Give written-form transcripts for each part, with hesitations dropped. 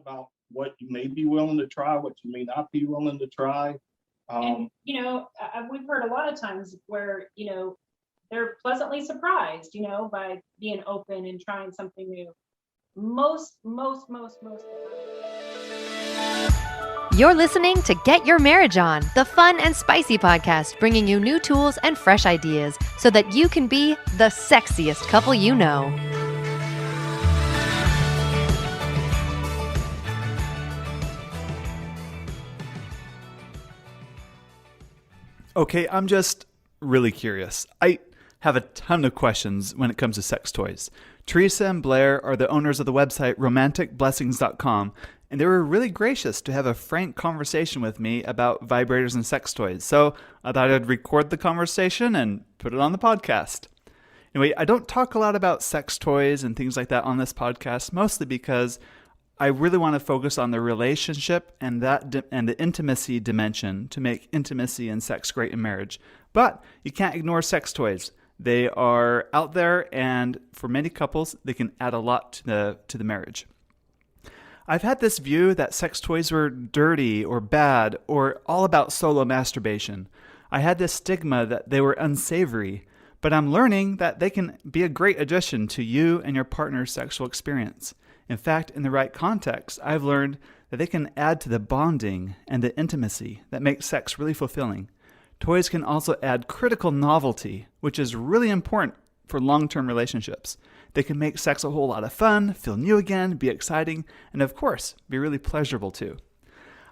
about what you may be willing to try, what you may not be willing to try. And, we've heard a lot of times where, they're pleasantly surprised, by being open and trying something new. Most. You're listening to Get Your Marriage On, the fun and spicy podcast bringing you new tools and fresh ideas so that you can be the sexiest couple you know. Okay, I'm just really curious. I have a ton of questions when it comes to sex toys. Teresa and Blair are the owners of the website romanticblessings.com, and they were really gracious to have a frank conversation with me about vibrators and sex toys. So I thought I'd record the conversation and put it on the podcast. Anyway, I don't talk a lot about sex toys and things like that on this podcast, mostly because I really want to focus on the relationship and the intimacy dimension to make intimacy and sex great in marriage. But you can't ignore sex toys. They are out there, and for many couples, they can add a lot to the marriage. I've had this view that sex toys were dirty or bad or all about solo masturbation. I had this stigma that they were unsavory, but I'm learning that they can be a great addition to you and your partner's sexual experience. In fact, in the right context, I've learned that they can add to the bonding and the intimacy that makes sex really fulfilling. Toys can also add critical novelty, which is really important for long-term relationships. They can make sex a whole lot of fun, feel new again, be exciting, and of course, be really pleasurable too.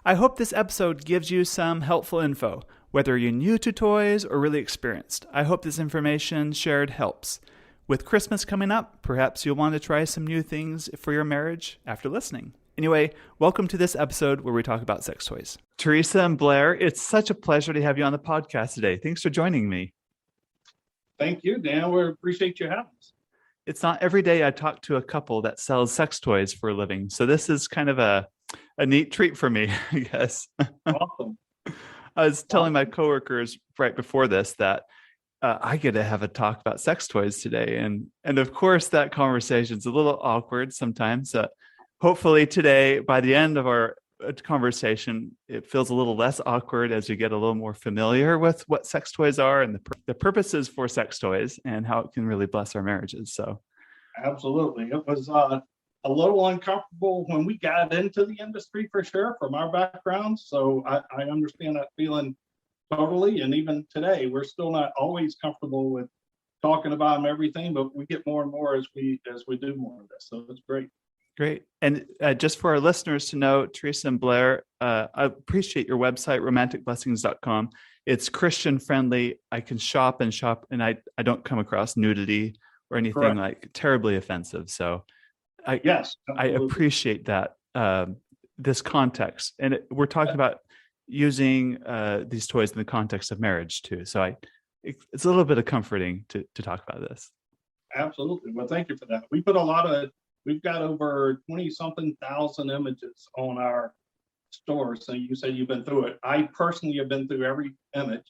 I hope this episode gives you some helpful info, whether you're new to toys or really experienced. I hope this information shared helps. With Christmas coming up, perhaps you'll want to try some new things for your marriage after listening. Anyway, welcome to this episode where we talk about sex toys. Teresa and Blair, it's such a pleasure to have you on the podcast today. Thanks for joining me. Thank you, Dan. We appreciate you having us. It's not every day I talk to a couple that sells sex toys for a living, so this is kind of a neat treat for me, I guess. Awesome. I was telling my coworkers right before this that I get to have a talk about sex toys today. And of course, that conversation's a little awkward sometimes. Hopefully today, by the end of our conversation, it feels a little less awkward as you get a little more familiar with what sex toys are and the purposes for sex toys and how it can really bless our marriages. So, absolutely. It was a little uncomfortable when we got into the industry, for sure, from our backgrounds. So I understand that feeling totally. And even today, we're still not always comfortable with talking about everything, but we get more and more as we do more of this. So it's great. Great. And just for our listeners to know, Teresa and Blair, I appreciate your website, romanticblessings.com. It's Christian friendly. I can shop, and I don't come across nudity or anything Correct. like terribly offensive. So Yes, I appreciate that, this context. And we're talking about using these toys in the context of marriage too. So it's a little bit of comforting to talk about this. Absolutely. Well, thank you for that. We've got over 20-something thousand images on our store. So you said you've been through it. I personally have been through every image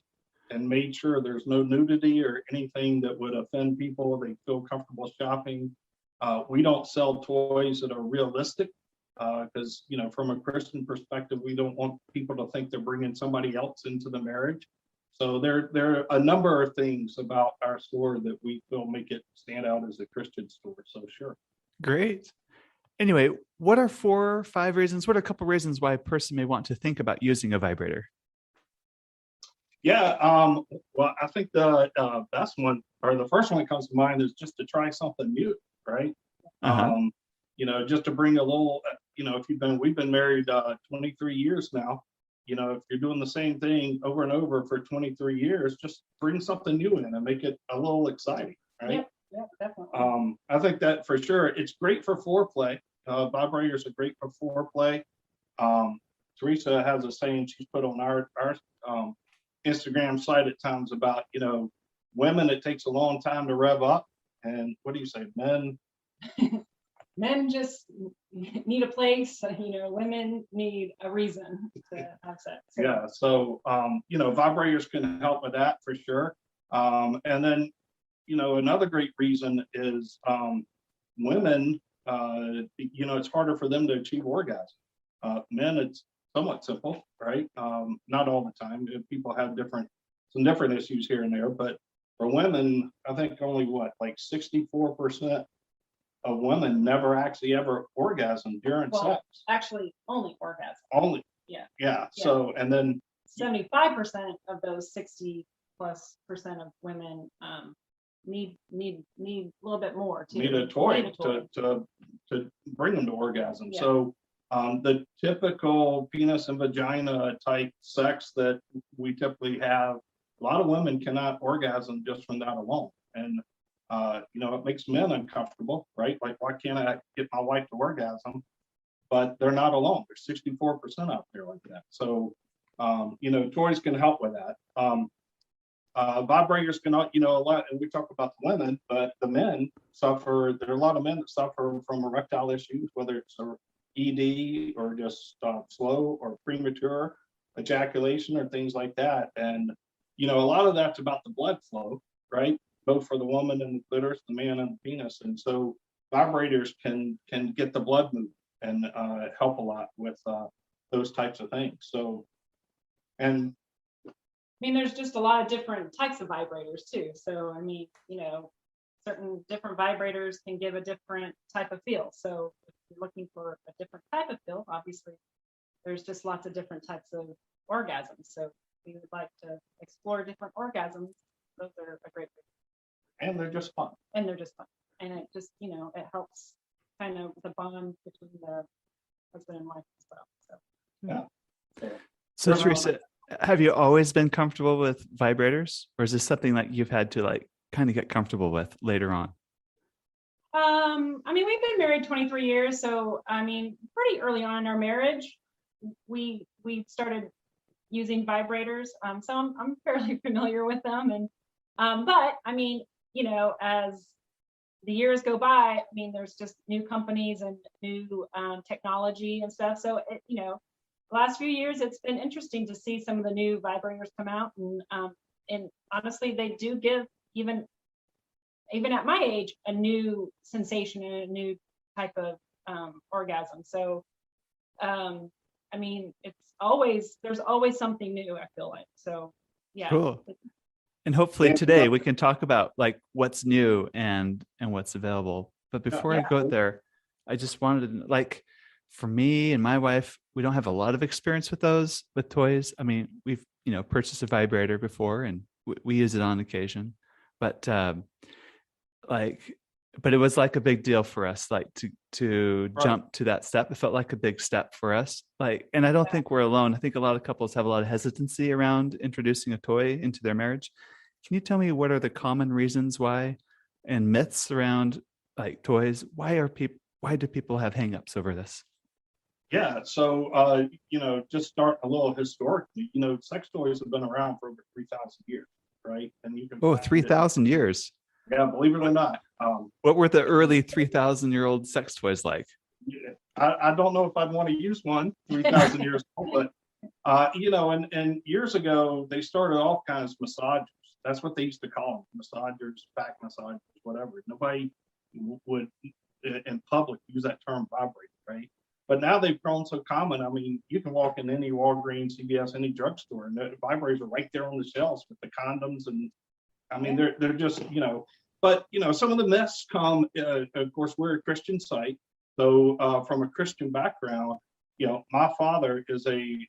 and made sure there's no nudity or anything that would offend people. They feel comfortable shopping. We don't sell toys that are realistic because, from a Christian perspective, we don't want people to think they're bringing somebody else into the marriage. So there are a number of things about our store that we feel make it stand out as a Christian store. So sure. Great. Anyway, what are 4 or 5 reasons? What are a couple reasons why a person may want to think about using a vibrator? Yeah. Well, I think the best one, or the first one that comes to mind, is just to try something new, right? Uh-huh. Just to bring a little, we've been married 23 years now. If you're doing the same thing over and over for 23 years, just bring something new in and make it a little exciting, right? Yeah, definitely. I think that for sure. It's great for foreplay. Vibrators are great for foreplay. Teresa has a saying she's put on our Instagram site at times about, women, it takes a long time to rev up. And what do you say, men? Men just need a place. Women need a reason to have sex. Yeah. So, vibrators can help with that for sure. And then, another great reason is women it's harder for them to achieve orgasm. Men, it's somewhat simple, right? Not all the time. People have some different issues here and there, but for women, I think only like 64% of women never actually ever orgasm during Well, sex. actually, only orgasm. Only. Yeah. Yeah. So, and then 75% of those 60+% of women need a little bit more to need a toy to bring them to orgasm. Yeah. So the typical penis and vagina type sex that we typically have, a lot of women cannot orgasm just from that alone. And, it makes men uncomfortable, right? Like, why can't I get my wife to orgasm? But they're not alone. There's 64% out there like that. So, toys can help with that. Vibrators can, a lot, and we talk about the women, but the men suffer. There are a lot of men that suffer from erectile issues, whether it's a ED or just slow or premature ejaculation or things like that. And, a lot of that's about the blood flow, right? Both for the woman and the clitoris, the man and the penis. And so vibrators can get the blood moving and help a lot with those types of things. So, and there's just a lot of different types of vibrators too. So, certain different vibrators can give a different type of feel. So if you're looking for a different type of feel, obviously there's just lots of different types of orgasms. So if you would like to explore different orgasms, those are a great thing. And they're just fun. And they're just fun. And it just, it helps kind of the bond between the husband and wife as well. So Yeah. So Teresa, have you always been comfortable with vibrators, or is this something that you've had to kind of get comfortable with later on? We've been married 23 years, so pretty early on in our marriage, we started using vibrators. So I'm fairly familiar with them, and but as the years go by, there's just new companies and new technology and stuff. So the last few years, it's been interesting to see some of the new vibrators come out, and honestly, they do give even at my age a new sensation and a new type of orgasm. So, there's always something new, I feel like. So, yeah. Cool. And hopefully today we can talk about what's new and what's available. But before I go there, I just wanted to for me and my wife, we don't have a lot of experience with toys. We've, purchased a vibrator before and we use it on occasion, but it was a big deal for us, to jump to that step. It felt like a big step for us. And I don't think we're alone. I think a lot of couples have a lot of hesitancy around introducing a toy into their marriage. Can you tell me what are the common reasons why and myths around toys? Why do people have hangups over this? Yeah. So, just start a little historically, sex toys have been around for over 3,000 years, right? And you can 3,000 years. Yeah, believe it or not. What were the early 3,000-year-old sex toys like? I don't know if I'd want to use one 3,000 years old, but and years ago they started off kind of as massagers. That's what they used to call them, massagers, back massagers, whatever. Nobody would in public use that term vibrator, right? But now they've grown so common. You can walk in any Walgreens, CVS, any drugstore, and the vibrators are right there on the shelves with the condoms, and they're just But some of the myths come. Of course, we're a Christian site, so from a Christian background, my father is a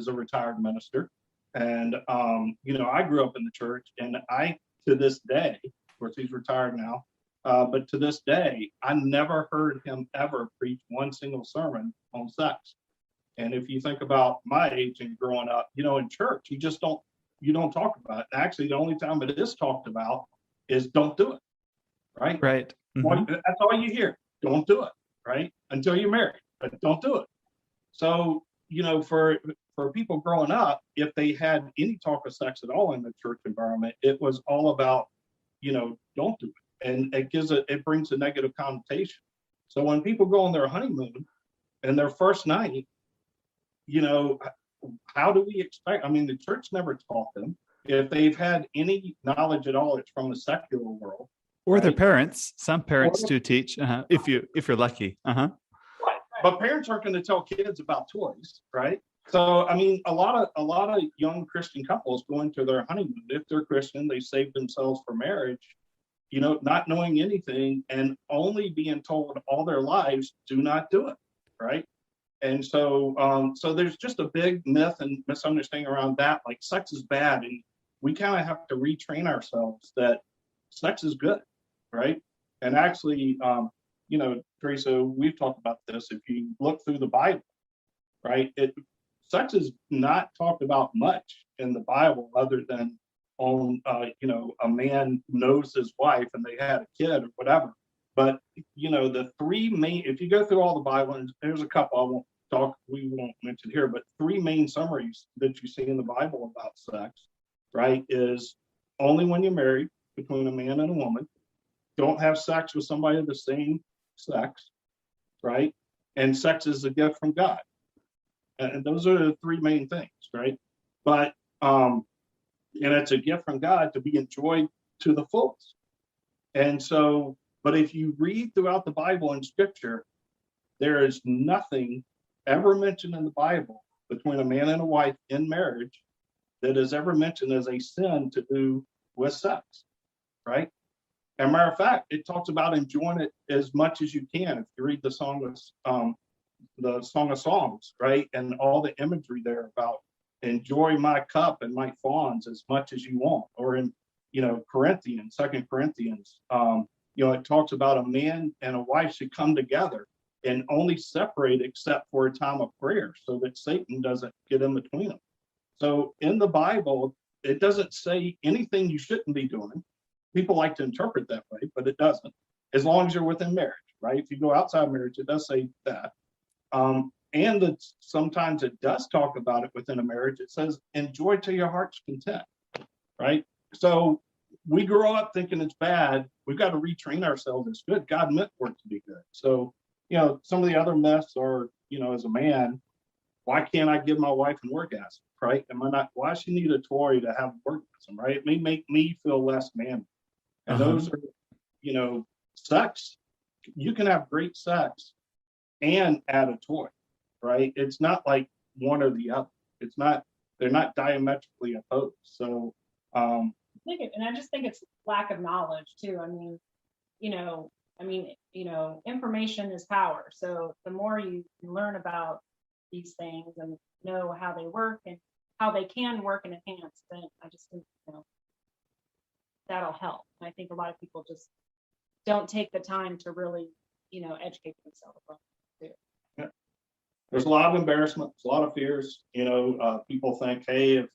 retired minister, and I grew up in the church, and to this day, of course, he's retired now. But to this day, I never heard him ever preach one single sermon on sex. And if you think about my age and growing up, in church, you don't talk about it. Actually, the only time it is talked about is don't do it, right? Right. Mm-hmm. That's all you hear. Don't do it, right? Until you're married, but don't do it. So, for people growing up, if they had any talk of sex at all in the church environment, it was all about, don't do it. And it brings a negative connotation. So when people go on their honeymoon and their first night, how do we expect? The church never taught them. If they've had any knowledge at all, it's from the secular world. Or their right? parents. Some parents Or- do teach, if you're lucky. Right. But parents aren't going to tell kids about toys, right? So I mean, a lot of young Christian couples go into their honeymoon. If they're Christian, they save themselves for marriage, not knowing anything and only being told all their lives, do not do it, right? And so there's just a big myth and misunderstanding around that, like sex is bad, and we kind of have to retrain ourselves that sex is good, right? And actually, Teresa, we've talked about this. If you look through the Bible, right, sex is not talked about much in the Bible, other than a man knows his wife and they had a kid or whatever. But the three main, if you go through all the Bible, and there's a couple we won't mention here, but three main summaries that you see in the Bible about sex, right, is only when you're married, between a man and a woman. Don't have sex with somebody of the same sex, right? And sex is a gift from God. And those are the three main things, right? But and it's a gift from God to be enjoyed to the fullest. And so, but if you read throughout the Bible and Scripture, there is nothing ever mentioned in the Bible between a man and a wife in marriage that is ever mentioned as a sin to do with sex, right? As a matter of fact, it talks about enjoying it as much as you can. If you read the Song of Songs, right, and all the imagery there about enjoy my cup and my fawns as much as you want, or in Corinthians, 2 Corinthians, it talks about a man and a wife should come together and only separate except for a time of prayer, so that Satan doesn't get in between them. So in the Bible, it doesn't say anything you shouldn't be doing. People like to interpret that way, but it doesn't, as long as you're within marriage, right? If you go outside marriage, it does say that. And that sometimes it does talk about it within a marriage. It says, enjoy to your heart's content, right? So we grow up thinking it's bad. We've got to retrain ourselves. It's good. God meant for it to be good. So, some of the other myths are, as a man, why can't I give my wife an orgasm, right? Why does she need a toy to have an orgasm, right? It may make me feel less manly. And those are, sex. You can have great sex and add a toy, right? It's not like one or the other. They're not diametrically opposed. So, and I just think it's lack of knowledge too. Information is power. So the more you learn about these things and know how they work and how they can work and enhance, then I just think, that'll help. And I think a lot of people just don't take the time to really, educate themselves on it too. Yeah. There's a lot of embarrassment, a lot of fears. People think, hey, if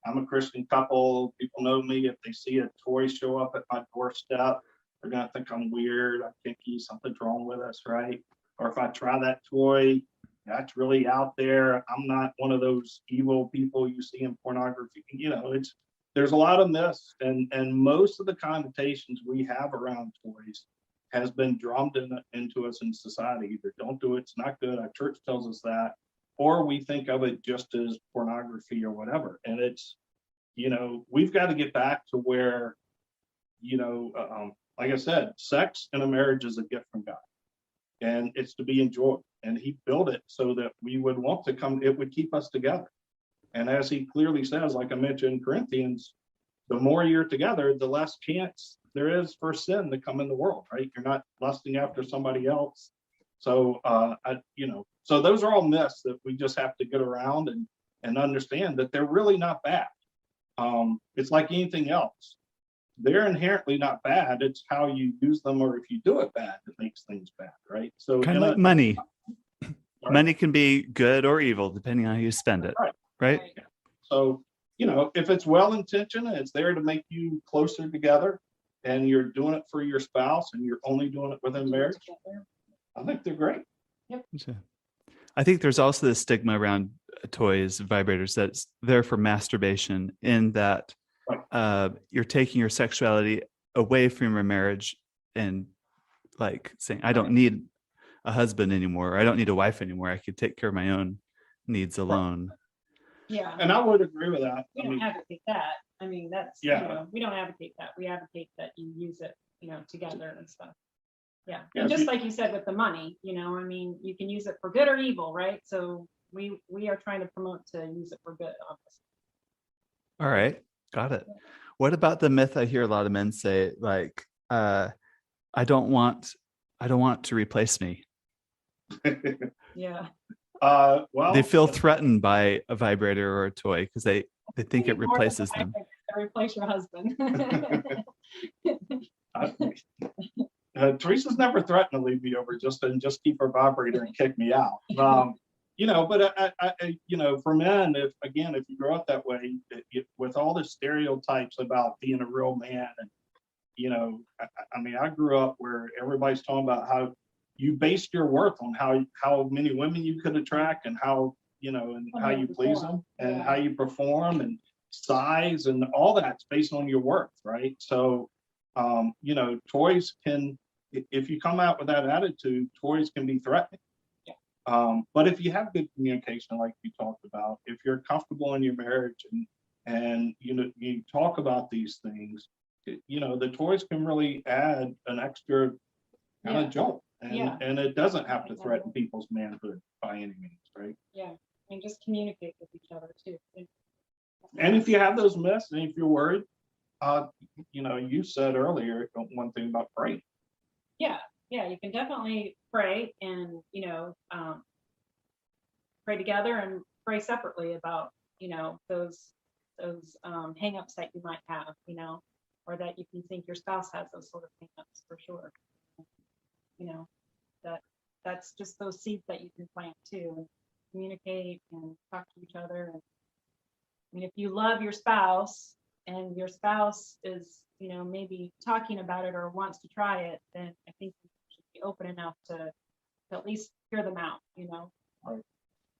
I'm a Christian couple, people know me. If they see a toy show up at my doorstep, they're going to think I'm weird. I'm kinky, something's wrong with us, right? Or if I try that toy, that's really out there. I'm not one of those evil people you see in pornography. There's a lot of myths, and most of the connotations we have around toys has been drummed into us in society. Either don't do it, it's not good, our church tells us that, or we think of it just as pornography or whatever. And it's, we've got to get back to where, like I said, sex in a marriage is a gift from God, and it's to be enjoyed. And He built it so that we would want to come, it would keep us together. And as He clearly says, like I mentioned in Corinthians, the more you're together, the less chance there is for sin to come in the world, right? You're not lusting after somebody else. So, so those are all myths that we just have to get around and understand that they're really not bad. It's like anything else. They're inherently not bad. It's how you use them, or if you do it bad, that makes things bad, right? So kind of like money. Money can be good or evil depending on how you spend it, right? So, if it's well-intentioned and it's there to make you closer together, and you're doing it for your spouse and you're only doing it within marriage, I think they're great. Yep. I think there's also the stigma around toys, vibrators, that's there for masturbation, in that you're taking your sexuality away from your marriage and like saying, I don't need a husband anymore, or I don't need a wife anymore. I could take care of my own needs alone. Yeah. And I would agree with that. We don't advocate that. That's, we don't advocate that. We advocate that you use it together and stuff. Yeah. Yeah, And if just you- like you said with the money, I mean, you can use it for good or evil, right? So we are trying to promote to use it for good, obviously. All right. Got it. What about the myth I hear a lot of men say, like, I don't want to replace me. Yeah. Well, They feel threatened by a vibrator or a toy because they think it Maybe more than replaces them. Replace your husband. Teresa's never threatened to leave me over just keep her vibrator and kick me out. But for men, if you grow up that way, with all the stereotypes about being a real man, and I grew up where everybody's talking about how you based your worth on how many women you could attract, and how how you please them, and how you perform, and size, and all that's based on your worth, right? So toys can, if you come out with that attitude, toys can be threatening. But if you have good communication, like you talked about, if you're comfortable in your marriage, and you talk about these things, the toys can really add an extra kind of jolt, and it doesn't have to threaten people's manhood by any means, right? Yeah, and just communicate with each other too. And if you have those myths, and if you're worried, you said earlier one thing about praying. Yeah, you can definitely pray, and pray together and pray separately about those hang-ups that you might have, or that you can think your spouse has those sort of hang-ups for sure. That's just those seeds that you can plant too, and communicate and talk to each other. And I mean, if you love your spouse, and your spouse is maybe talking about it or wants to try it, then I think you should be open enough to at least hear them out. Right.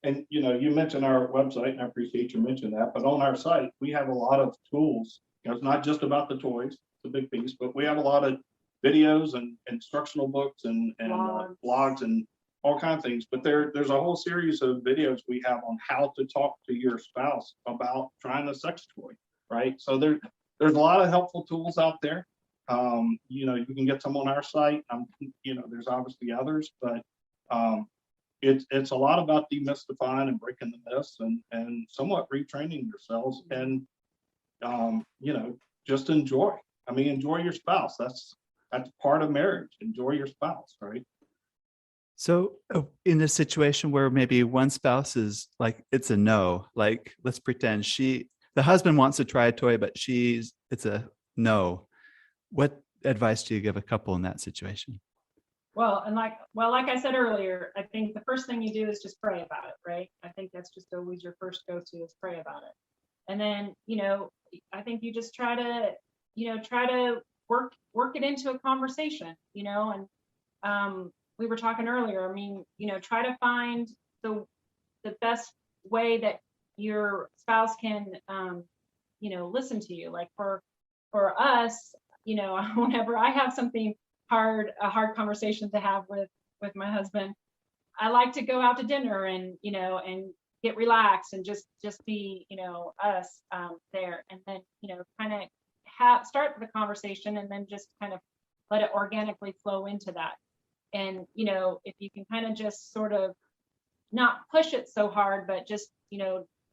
And you mentioned our website, and I appreciate you mentioning that. But on our site, we have a lot of tools. It's not just about the toys; it's a big piece, but we have a lot of videos and instructional books and blogs and all kinds of things. But there's a whole series of videos we have on how to talk to your spouse about trying a sex toy, right? So there's a lot of helpful tools out there. You can get some on our site. There's obviously others, but it's a lot about demystifying and breaking the myths, and somewhat retraining yourselves, and just enjoy. Enjoy your spouse. That's part of marriage. Enjoy your spouse, right? So in a situation where maybe one spouse is like, it's a no, like let's pretend the husband wants to try a toy, but it's a no. What advice do you give a couple in that situation? Well, like I said earlier, I think the first thing you do is just pray about it, right? I think that's just always your first go-to, is pray about it. And then, I think you just try to work it into a conversation, and we were talking earlier, try to find the best way that your spouse can, listen to you. Like for us, whenever I have something a hard conversation to have with my husband, I like to go out to dinner and get relaxed and just be us there, and then kind of start the conversation, and then just kind of let it organically flow into that. And if you can kind of just sort of not push it so hard, but just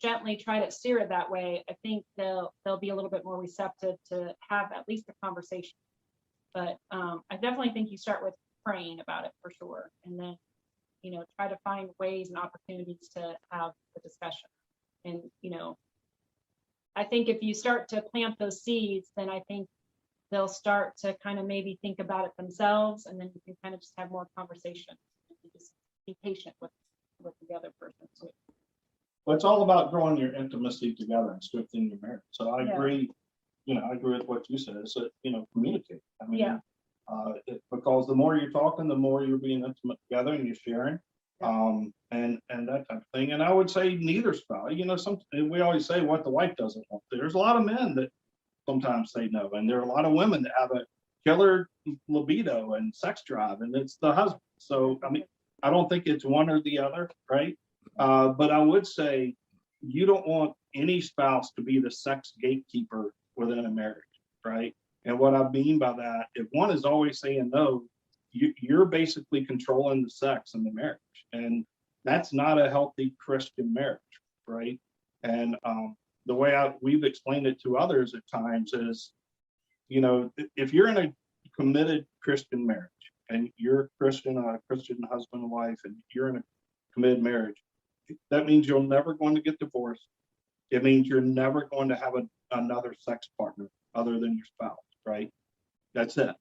gently try to steer it that way, I think they'll be a little bit more receptive to have at least a conversation. But I definitely think you start with praying about it for sure, and then try to find ways and opportunities to have the discussion. And I think if you start to plant those seeds, then I think they'll start to kind of maybe think about it themselves, and then you can kind of just have more conversation and just be patient with the other person too. Well, it's all about growing your intimacy together and strengthening your marriage. So I agree. I agree with what you said. Is communicate. Because the more you're talking, the more you're being intimate together and you're sharing, and that type of thing. And I would say neither spouse. We always say what the wife doesn't want. There's a lot of men that sometimes say no, and there are a lot of women that have a killer libido and sex drive, and it's the husband. So I don't think it's one or the other, right? But I would say you don't want any spouse to be the sex gatekeeper within a marriage, right? And what I mean by that, if one is always saying no, you're basically controlling the sex in the marriage. And that's not a healthy Christian marriage, right? And the way we've explained it to others at times is, if you're in a committed Christian marriage and you're a Christian husband and wife, and you're in a committed marriage, that means you're never going to get divorced. It means you're never going to have another sex partner other than your spouse, right? That's it.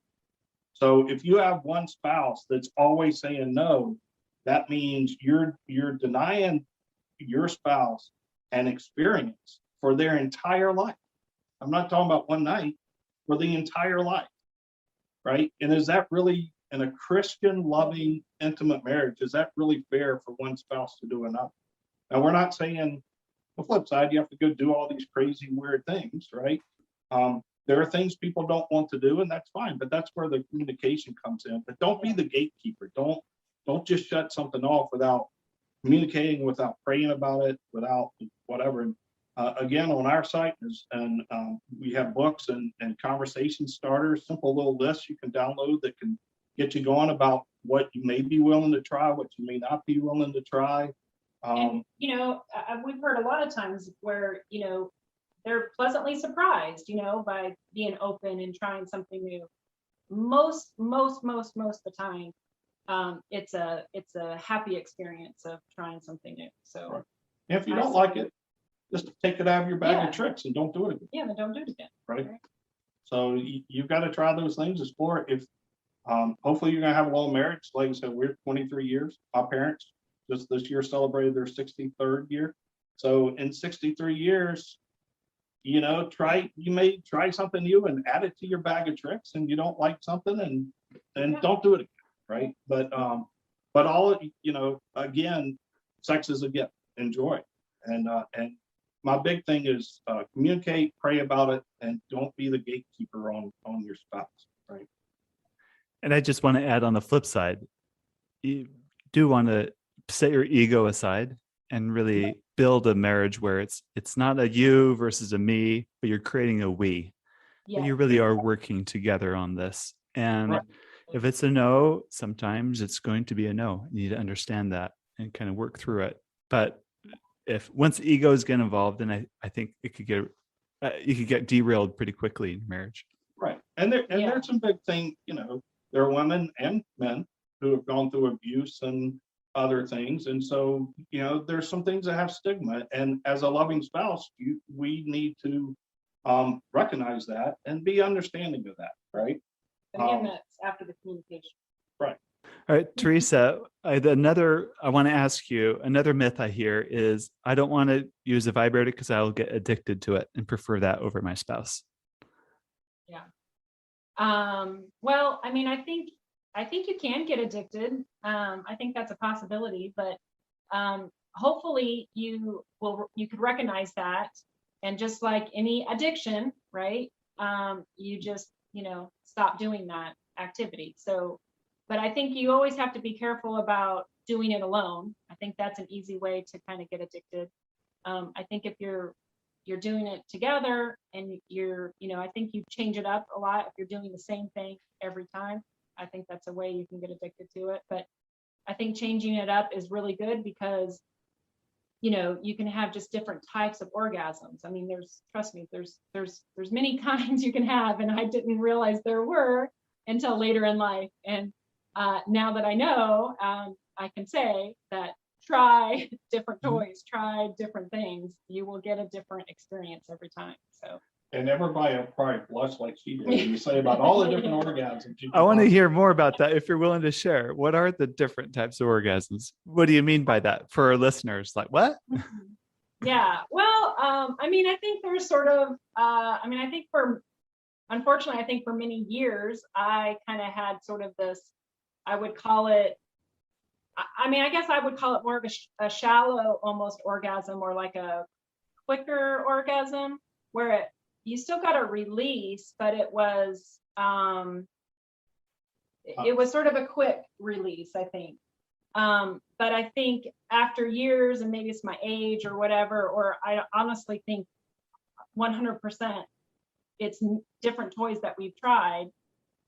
So if you have one spouse that's always saying no, that means you're denying your spouse an experience for their entire life. I'm not talking about one night, for the entire life, right? And is that really, in a Christian, loving, intimate marriage, is that really fair for one spouse to do another? Now, we're not saying the flip side, you have to go do all these crazy, weird things, right? There are things people don't want to do, and that's fine, but that's where the communication comes in. But don't be the gatekeeper. Don't just shut something off without communicating, without praying about it, without whatever. And again, on our site, we have books and conversation starters, simple little lists you can download that can get you going about what you may be willing to try, what you may not be willing to try. And we've heard a lot of times where they're pleasantly surprised, by being open and trying something new. Most of the time, it's a happy experience of trying something new. So right. If you don't like it, just take it out of your bag of tricks and don't do it again. Yeah, then don't do it again. Right. So you've got to try those things, explore it. If hopefully you're gonna have a long marriage. Like I said, we're 23 years. My parents just this year celebrated their 63rd year. So in 63 years, you may try something new and add it to your bag of tricks, and you don't like something and don't do it again, right? But all, again, sex is a gift. Enjoy it. And my big thing is communicate, pray about it, and don't be the gatekeeper on your spouse, right? And I just want to add, on the flip side, you do want to set your ego aside and really build a marriage where it's not a you versus a me, but you're creating a we. Yeah. You really are working together on this. And Right. if it's a no, sometimes it's going to be a no. You need to understand that and kind of work through it. But if once egos get involved, then I think it could get you could get derailed pretty quickly in marriage. Right. And there's some big thing, there are women and men who have gone through abuse and other things. And so, there's some things that have stigma. And as a loving spouse, we need to recognize that and be understanding of that, right? Again, that's after the communication. Right. All right, Teresa, I want to ask you, another myth I hear is I don't want to use a vibrator because I'll get addicted to it and prefer that over my spouse. Yeah. Well, I mean, I think you can get addicted. I think that's a possibility, but hopefully you could recognize that, and just like any addiction, right? You just stop doing that activity. So, but I think you always have to be careful about doing it alone. I think that's an easy way to kind of get addicted. I think if you're doing it together and I think you change it up a lot if you're doing the same thing every time. I think that's a way you can get addicted to it. But I think changing it up is really good because, you can have just different types of orgasms. I mean, trust me, there's many kinds you can have, and I didn't realize there were until later in life. And now that I know, I can say that try different toys, try different things. You will get a different experience every time. So. And everybody will probably blush like she did when you say about all the different orgasms. I want to hear more about that if you're willing to share. What are the different types of orgasms? What do you mean by that for our listeners? Like what? Yeah, well, I mean, I think there's sort of, unfortunately, I think for many years, I kind of had sort of this, I would call it, I guess I would call it more of a shallow almost orgasm, or like a quicker orgasm, where you still got a release, but it was sort of a quick release, I think. But I think after years, and maybe it's my age or whatever, or I honestly think 100%, it's different toys that we've tried,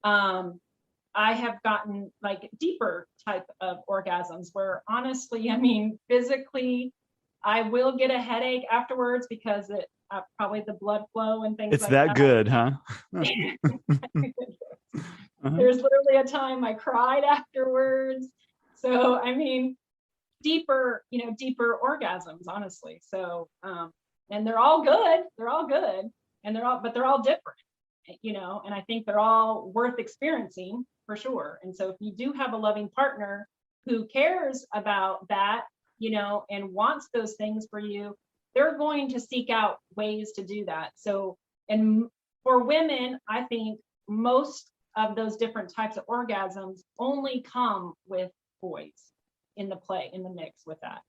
I have gotten like deeper type of orgasms where honestly, I mean, physically, I will get a headache afterwards because it probably the blood flow and things It's like that that. good, huh? There's literally a time I cried afterwards. So, I mean, deeper orgasms, honestly. So, and they're all good. They're all good. And but they're all different, and I think they're all worth experiencing for sure. And so if you do have a loving partner who cares about that, and wants those things for you, they're going to seek out ways to do that. So, and for women, I think most of those different types of orgasms only come with boys in the mix with that.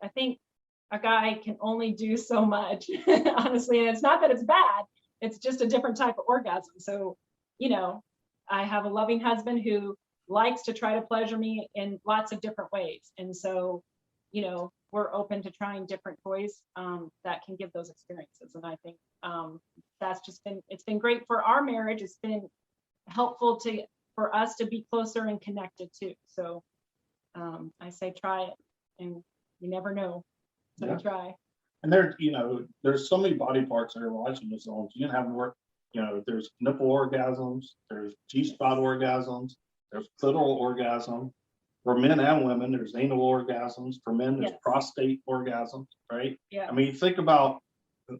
I think a guy can only do so much, honestly. And it's not that it's bad, it's just a different type of orgasm. So, I have a loving husband who likes to try to pleasure me in lots of different ways. And so, we're open to trying different toys that can give those experiences. And I think it's been great for our marriage. It's been helpful for us to be closer and connected too. So I say try it, and you never know. So Yeah. try. And there's so many body parts that are erogenous zones. You can have work, there's nipple orgasms, there's G-spot orgasms, there's clitoral orgasm. For men and women, there's anal orgasms. For men, there's Yes. prostate orgasms, right? Yeah. I mean, think about,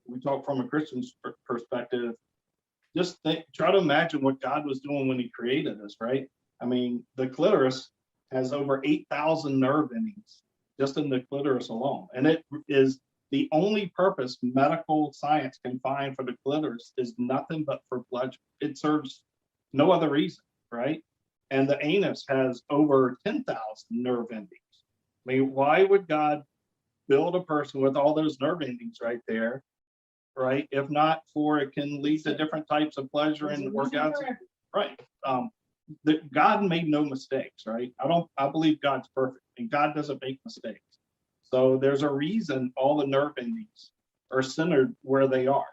we talk from a Christian perspective, just try to imagine what God was doing when he created us, right? I mean, the clitoris has over 8,000 nerve endings just in the clitoris alone. And it is the only purpose medical science can find for the clitoris is nothing but for pleasure. It serves no other reason, right? And the anus has over 10,000 nerve endings. I mean, why would God build a person with all those nerve endings right there, right? If not for it can lead to different types of pleasure and orgasm, right? God made no mistakes, right? I believe God's perfect and God doesn't make mistakes. So there's a reason all the nerve endings are centered where they are.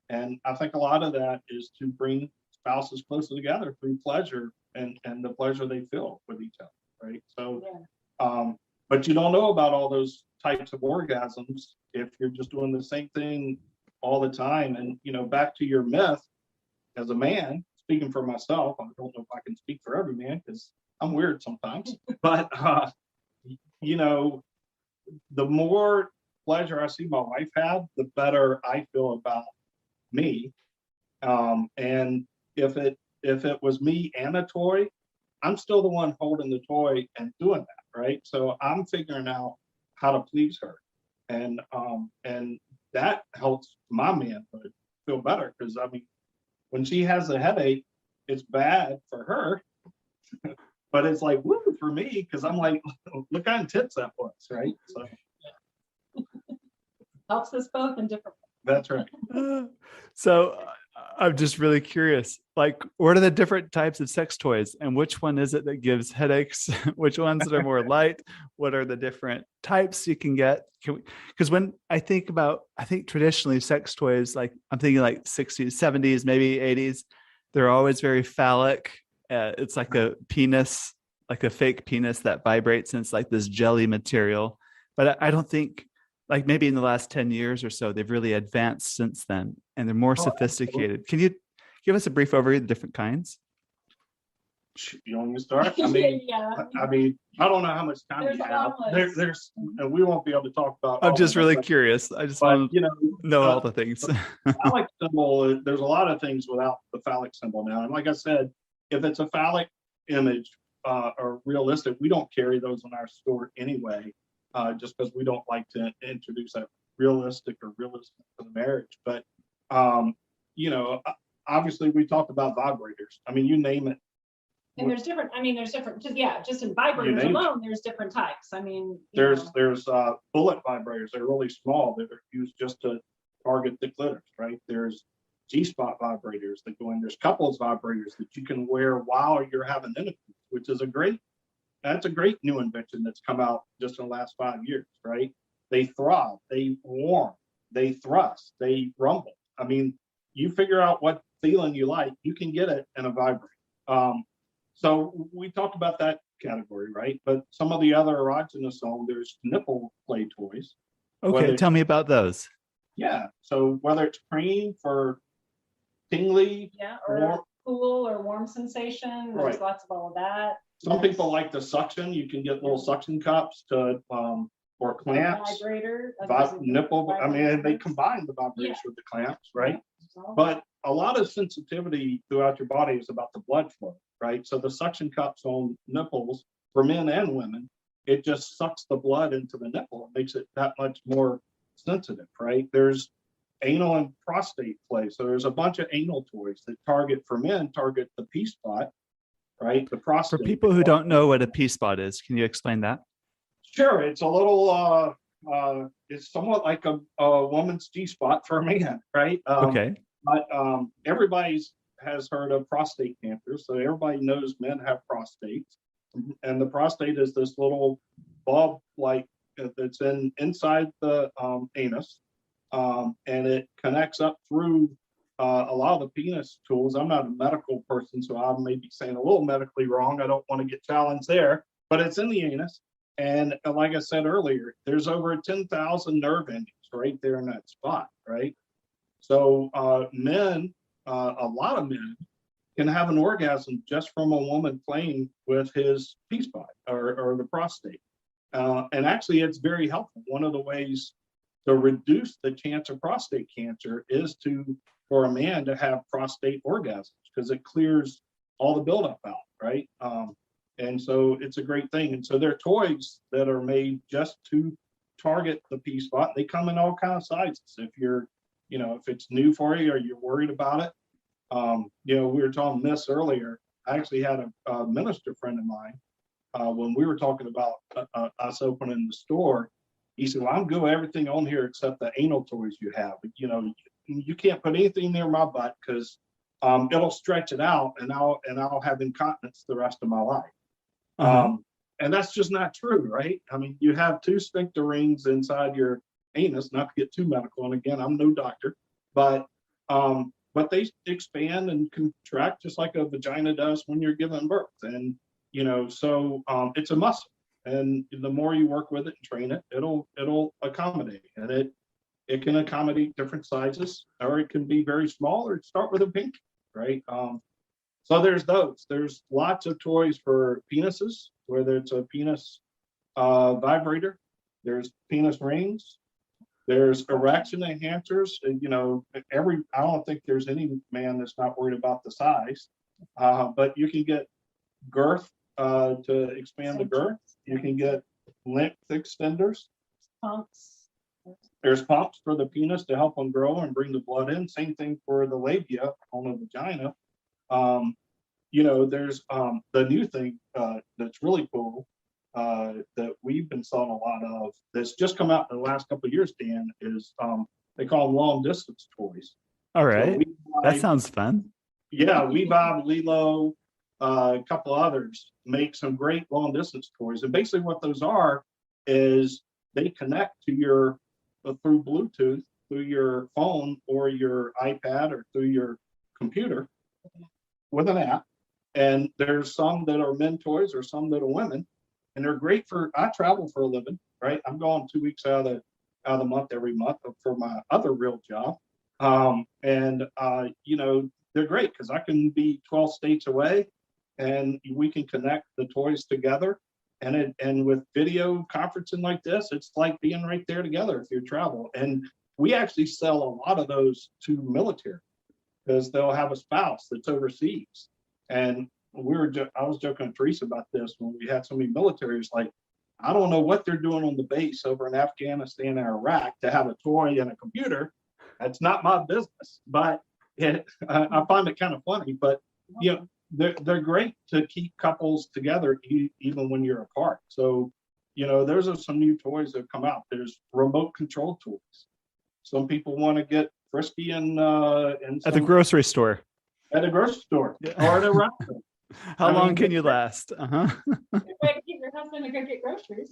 And I think a lot of that is to bring spouses closer together through pleasure and the pleasure they feel with each other, right? So, but you don't know about all those types of orgasms if you're just doing the same thing all the time. And, back to your myth, as a man, speaking for myself, I don't know if I can speak for every man because I'm weird sometimes, but, the more pleasure I see my wife have, the better I feel about me. And if it was me and a toy, I'm still the one holding the toy and doing that, right? So I'm figuring out how to please her, and that helps my manhood feel better because I mean, when she has a headache, it's bad for her, but it's like woo for me because I'm like, look how intense that was, right? So Helps us both in different ways. that's right. So I'm just really curious, like, what are the different types of sex toys and which one is it that gives headaches? Which ones that are more light? What are the different types you can get? Because when I think traditionally sex toys, like I'm thinking like 60s, 70s, maybe 80s, they're always very phallic. It's like a penis, like a fake penis that vibrates and it's like this jelly material. But I don't think, like maybe in the last 10 years or so, they've really advanced since then and they're more sophisticated. Can you give us a brief overview of the different kinds? You want me to start? I mean, Yeah. I don't know how much time There's you a have. long list. We won't be able to talk about. I'm all just of them, really but- curious. I just But want to know all the things. phallic symbol. There's a lot of things without the phallic symbol now, and like I said, if it's a phallic image or realistic, we don't carry those in our store anyway, just because we don't like to introduce that realistic to the marriage. But obviously, we talked about vibrators. I mean, you name it. And there's different, just in vibrators alone, there's different types. I mean, There's bullet vibrators. They're really small. They're used just to target the clitoris, right? There's G-spot vibrators that go in. There's couples vibrators that you can wear while you're having intercourse, which is a great new invention that's come out just in the last 5 years, right? They throb, they warm, they thrust, they rumble. I mean, you figure out what feeling you like, you can get it in a vibrator. So we talked about that category, right? But some of the other erogenous zone, there's nipple play toys. Okay, tell me about those. Yeah. So whether it's cream for tingly, Yeah, or cool or warm sensation. There's Right. lots of all of that. some people like the suction. You can get little suction cups to or clamps. Vibrator. Nipple. I mean, they combine the vibrators with the clamps, right? But a lot of sensitivity throughout your body is about the blood flow, right? So the suction cups on nipples for men and women, it just sucks the blood into the nipple. It makes it that much more sensitive, right? There's anal and prostate play. So there's a bunch of anal toys that for men, target the P spot, right? The prostate. For people who don't know what a P spot is, can you explain that? Sure. It's a little, it's somewhat like a woman's G spot for a man, right? Okay. But everybody has heard of prostate cancer. So everybody knows men have prostates. And the prostate is this little bulb like that's inside the anus. And it connects up through a lot of the penis tools. I'm not a medical person, so I may be saying a little medically wrong. I don't want to get challenged there, but it's in the anus. And like I said earlier, there's over 10,000 nerve endings right there in that spot, right? So men, a lot of men can have an orgasm just from a woman playing with his P spot or the prostate. And actually, it's very helpful. One of the ways to reduce the chance of prostate cancer is for a man to have prostate orgasms because it clears all the buildup out, right? And so it's a great thing. And so there are toys that are made just to target the P spot. They come in all kinds of sizes. If if it's new for you or you're worried about it, we were talking this earlier. I actually had a minister friend of mine when we were talking about us opening the store. He said, "Well, I'm good with everything on here except the anal toys you have. But, you can't put anything near my butt because it'll stretch it out, and I'll have incontinence the rest of my life." And that's just not true, right? I mean, you have two sphincter rings inside your anus. Not to get too medical, and again, I'm no doctor, but they expand and contract just like a vagina does when you're giving birth, and so it's a muscle. And the more you work with it and train it, it'll accommodate, and it can accommodate different sizes, or it can be very small, or start with a pink, right? So there's those. There's lots of toys for penises, whether it's a penis vibrator. There's penis rings. There's erection enhancers. And, I don't think there's any man that's not worried about the size, but you can get girth to expand the girth. You can get length extenders. Pumps. There's pumps for the penis to help them grow and bring the blood in. Same thing for the labia on the vagina. There's the new thing that's really cool that we've been selling a lot of that's just come out in the last couple of years, Dan, is they call them long distance toys. All right. That sounds fun. Yeah, Bob, Lilo, a couple others make some great long distance toys. And basically what those are is they connect to through Bluetooth, through your phone or your iPad or through your computer with an app. And there's some that are men toys or some that are women. And they're great I travel for a living, right? I'm gone 2 weeks out of the month every month for my other real job. They're great because I can be 12 states away and we can connect the toys together. And with video conferencing like this, it's like being right there together if you travel. And we actually sell a lot of those to military because they'll have a spouse that's overseas. And I was joking with Teresa about this when we had so many militaries. Like, I don't know what they're doing on the base over in Afghanistan and Iraq to have a toy and a computer. That's not my business, but I find it kind of funny. But they're great to keep couples together even when you're apart. So those are some new toys that have come out. There's remote control tools. Some people want to get frisky and at the grocery store. At a grocery store or at a restaurant. How long can you last? Way to keep your husband to go get groceries.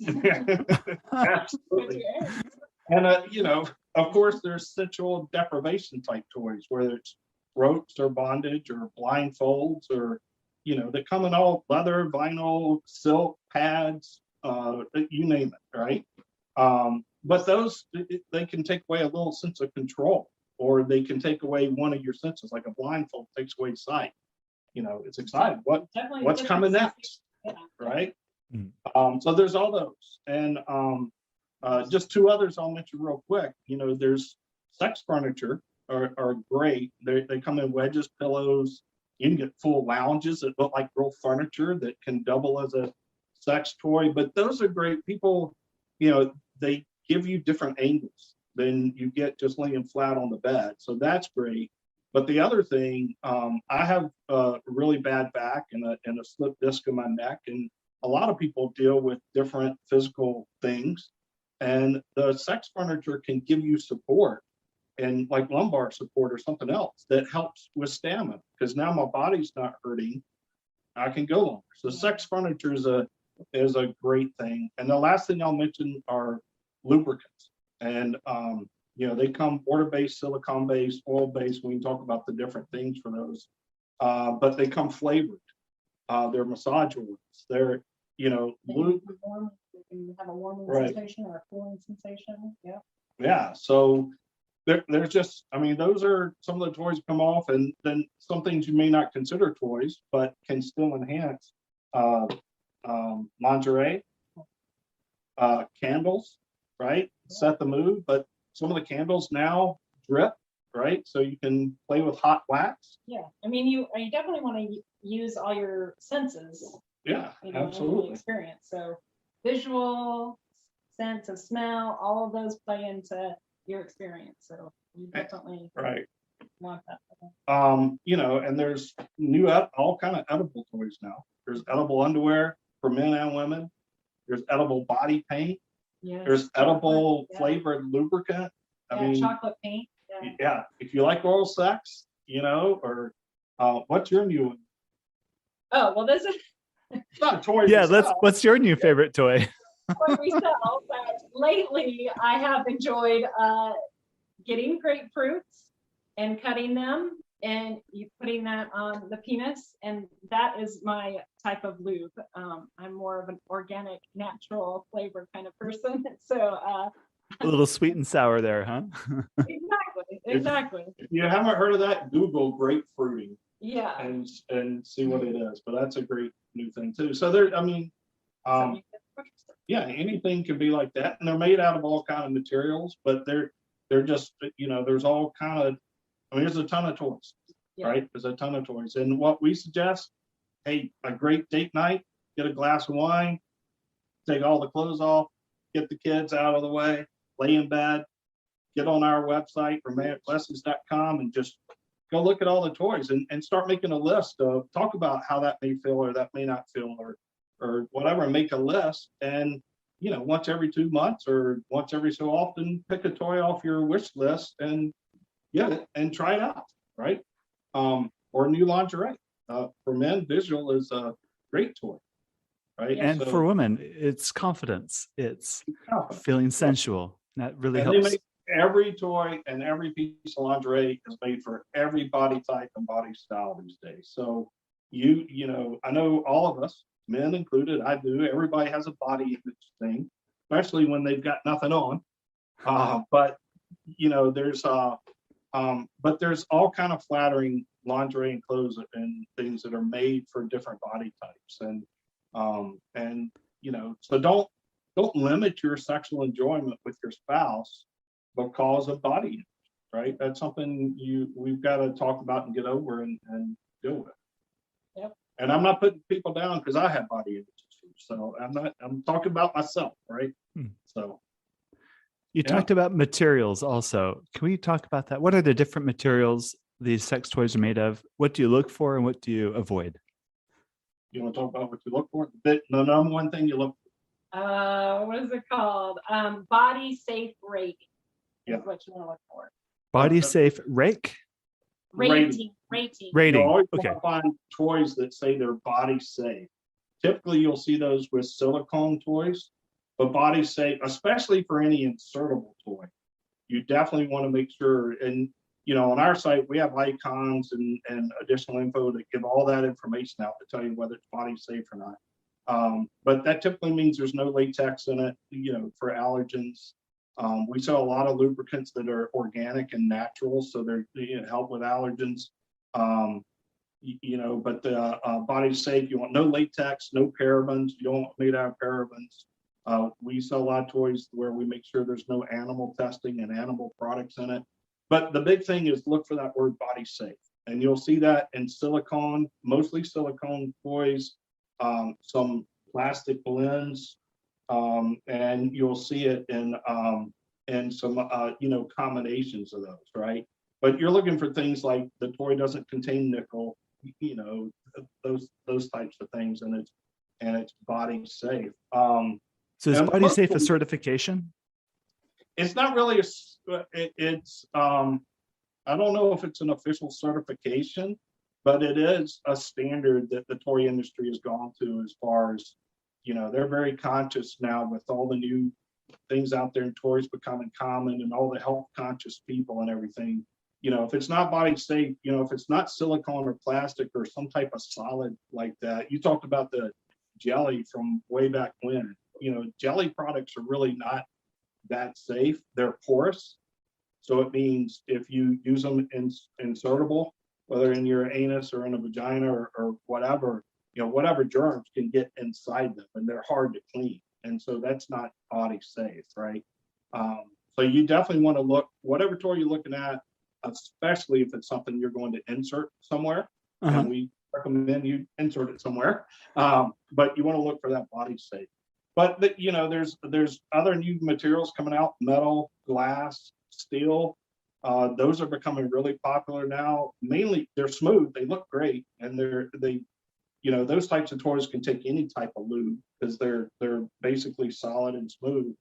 Absolutely. And of course, there's sexual deprivation type toys, whether it's ropes or bondage or blindfolds or, they come in all leather, vinyl, silk, pads, you name it, right? But those, they can take away a little sense of control, or they can take away one of your senses, like a blindfold takes away sight. It's exciting. Definitely What's coming different next, Yeah. right? Mm. So there's all those. And just two others I'll mention real quick. There's sex furniture are great. They come in wedges, pillows. You can get full lounges that look like real furniture that can double as a sex toy. But those are great. People, they give you different angles than you get just laying flat on the bed. So that's great. But the other thing, I have a really bad back and a slip disc in my neck, and a lot of people deal with different physical things, and the sex furniture can give you support, and like lumbar support or something else that helps with stamina, because now my body's not hurting, I can go longer. So sex furniture is a great thing. And the last thing I'll mention are lubricants, and they come water-based, silicone-based, oil-based. We can talk about the different things for those, but they come flavored. They're massage oils. They're, They can have a warming Right. sensation or a cooling sensation. Yeah. Yeah. So there's just, those are some of the toys that come off, and then some things you may not consider toys, but can still enhance lingerie, candles, right? Set the mood, but some of the candles now drip, right? So you can play with hot wax. Yeah. You definitely want to use all your senses. Yeah, In the absolutely. experience. So visual, sense of smell, all of those play into your experience. So you definitely Right. want that. And there's all kind of edible toys now. There's edible underwear for men and women. There's edible body paint. Yes. There's edible chocolate, flavored lubricant. chocolate paint. Yeah. Yeah, if you like oral sex, or what's your new one? Oh, well, this is It's not toys. Yeah, itself. what's your new favorite toy? what we sell. But lately, I have enjoyed getting grapefruits and cutting them and putting that on the penis, and that is my type of lube. I'm more of an organic, natural flavor kind of person. So A little sweet and sour there, huh? exactly. If you haven't heard of that, Google grapefruiting Yeah. and see what it is. But that's a great new thing too. So there, yeah, anything can be like that, and they're made out of all kind of materials, but they're just, there's all kind of, there's a ton of toys, right? There's a ton of toys, and what we suggest, hey, a great date night, get a glass of wine, take all the clothes off, get the kids out of the way, lay in bed, get on our website, romanticblessings.com, and just go look at all the toys and start making a list of, talk about how that may feel or that may not feel or whatever, and make a list. And, once every 2 months or once every so often, pick a toy off your wish list and get it and try it out, right? Or new lingerie. For men, visual is a great toy, right? And for women, it's confidence. It's feeling sensual. That really and helps. they make every toy and every piece of lingerie is made for every body type and body style these days. So I know all of us, men included, I do, everybody has a body image thing, especially when they've got nothing on. But there's all kind of flattering lingerie and clothes and things that are made for different body types. And so don't limit your sexual enjoyment with your spouse because of body image, right? That's something we've got to talk about and get over and deal with. Yep. And I'm not putting people down because I have body image issues. So I'm talking about myself, right? So you talked about materials also. Can we talk about that? What are the different materials these sex toys are made of? What do you look for and what do you avoid? You want to talk about what you look for? The number one thing you look for. What is it called? Body safe rating. Yeah. Is what you want to look for. Body safe rake? Rating. You always Okay. want to find toys that say they're body safe. Typically, you'll see those with silicone toys, but body safe, especially for any insertable toy. you definitely want to make sure. And on our site, we have icons and additional info that give all that information out to tell you whether it's body safe or not. But that typically means there's no latex in it, for allergens. We sell a lot of lubricants that are organic and natural, so they're help with allergens. But the body safe, you want no latex, no parabens. You don't want made out of parabens. We sell a lot of toys where we make sure there's no animal testing and animal products in it. But the big thing is look for that word body safe. And you'll see that in silicone, mostly silicone toys, some plastic blends, and you'll see it in some, combinations of those, right? But you're looking for things like the toy doesn't contain nickel, those types of things, and it's body safe. So is and body safe a mostly- certification? It's not really it's I don't know if it's an official certification, but it is a standard that the toy industry has gone to as far as, they're very conscious now with all the new things out there and toys becoming common and all the health conscious people and everything. If it's not body safe, if it's not silicone or plastic or some type of solid like that. You talked about the jelly from way back when. Jelly products are really not that safe. They're porous, so it means if you use them insertable, whether in your anus or in a vagina or whatever, whatever germs can get inside them, and they're hard to clean, and so that's not body safe, right? So you definitely want to look whatever toy you're looking at, especially if it's something you're going to insert somewhere, and we recommend you insert it somewhere, but you want to look for that body safe. But there's other new materials coming out: metal, glass, steel. Those are becoming really popular now. Mainly, they're smooth. They look great, and those types of toys can take any type of lube because they're basically solid and smooth.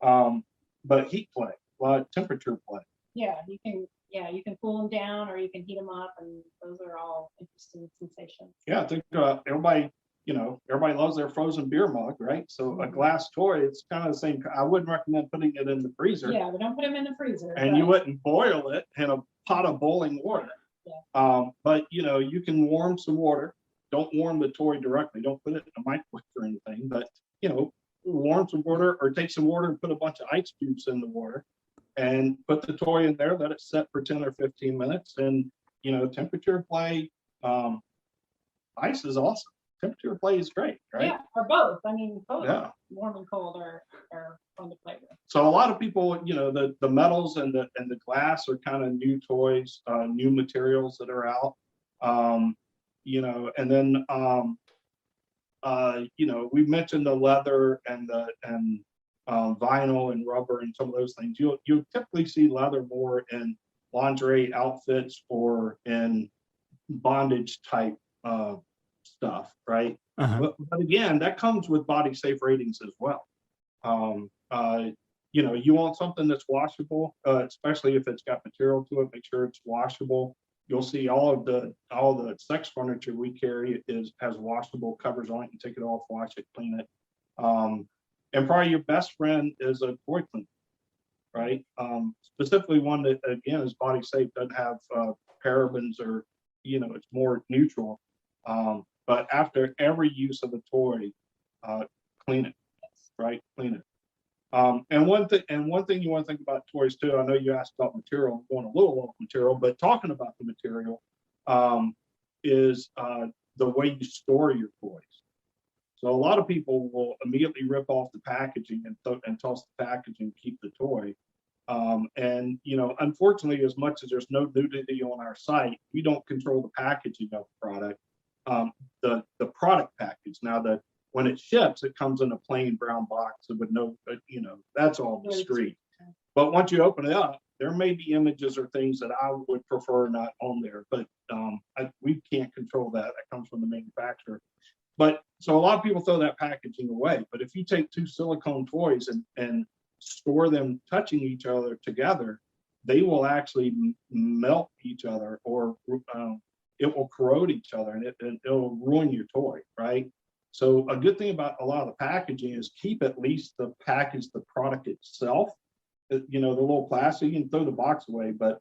But heat play, a lot of temperature play. Yeah, you can cool them down or you can heat them up, and those are all interesting sensations. Yeah, I think everybody loves their frozen beer mug, right? So a glass toy, it's kind of the same. I wouldn't recommend putting it in the freezer. Yeah, but don't put them in the freezer. And you wouldn't boil it in a pot of boiling water. Yeah. But you can warm some water. Don't warm the toy directly. Don't put it in a microwave or anything. But warm some water, or take some water and put a bunch of ice cubes in the water, and put the toy in there. Let it set for 10 or 15 minutes, and temperature play. Ice is awesome. Temperature play is great, right? Yeah, or both. I mean, both. Yeah. Warm and cold are fun to play with. So a lot of people, the metals and the glass are kind of new toys, new materials that are out. And then we mentioned the leather and vinyl and rubber and some of those things. You'll typically see leather more in lingerie outfits or in bondage type stuff, right? But again, that comes with body safe ratings as well. You want something that's washable, especially if it's got material to it. Make sure it's washable. You'll see all the sex furniture we carry has washable covers on it. You take it off, wash it, clean it. And probably your best friend is a toy cleaner, right? Specifically one that again is body safe, doesn't have parabens or it's more neutral. But after every use of the toy, clean it, right? Clean it. And one thing you want to think about toys too. I know you asked about material. I'm going a little off material, but talking about the material is the way you store your toys. So a lot of people will immediately rip off the packaging and toss the packaging, keep the toy. And unfortunately, as much as there's no nudity on our site, we don't control the packaging of the product. The product package. Now when it ships, it comes in a plain brown box with no, that's all discreet. But once you open it up, there may be images or things that I would prefer not on there, but we can't control that. That comes from the manufacturer. But so a lot of people throw that packaging away. But if you take two silicone toys and store them touching each other together, they will actually melt each other, or it will corrode each other, and it'll ruin your toy, right? So a good thing about a lot of the packaging is keep at least the product itself, you know, the little plastic, you can throw the box away, but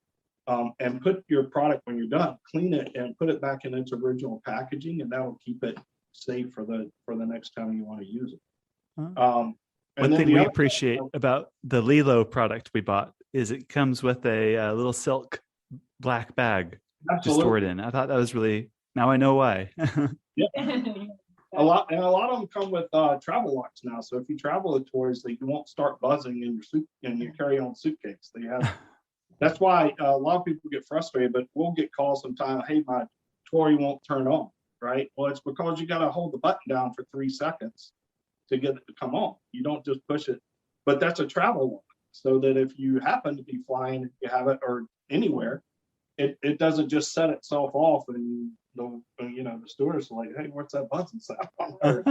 and put your product when you're done, clean it and put it back in its original packaging, and that'll keep it safe for the next time you want to use it. One And then thing the we other- appreciate about the Lilo product we bought is it comes with a little silk black bag to store it in. I thought that was really, now I know why. A lot of them come with travel locks now. So if you travel with toys, they won't start buzzing in your carry-on suitcase. They have. That's why a lot of people get frustrated, but we'll get calls sometimes. Hey, my toy won't turn on, right? Well, it's because you got to hold the button down for 3 seconds to get it to come on. You don't just push it. But that's a travel lock, so that if you happen to be flying, if you have it or anywhere, it doesn't just set itself off and the stewardess like, hey, what's that buzzing sound? Or,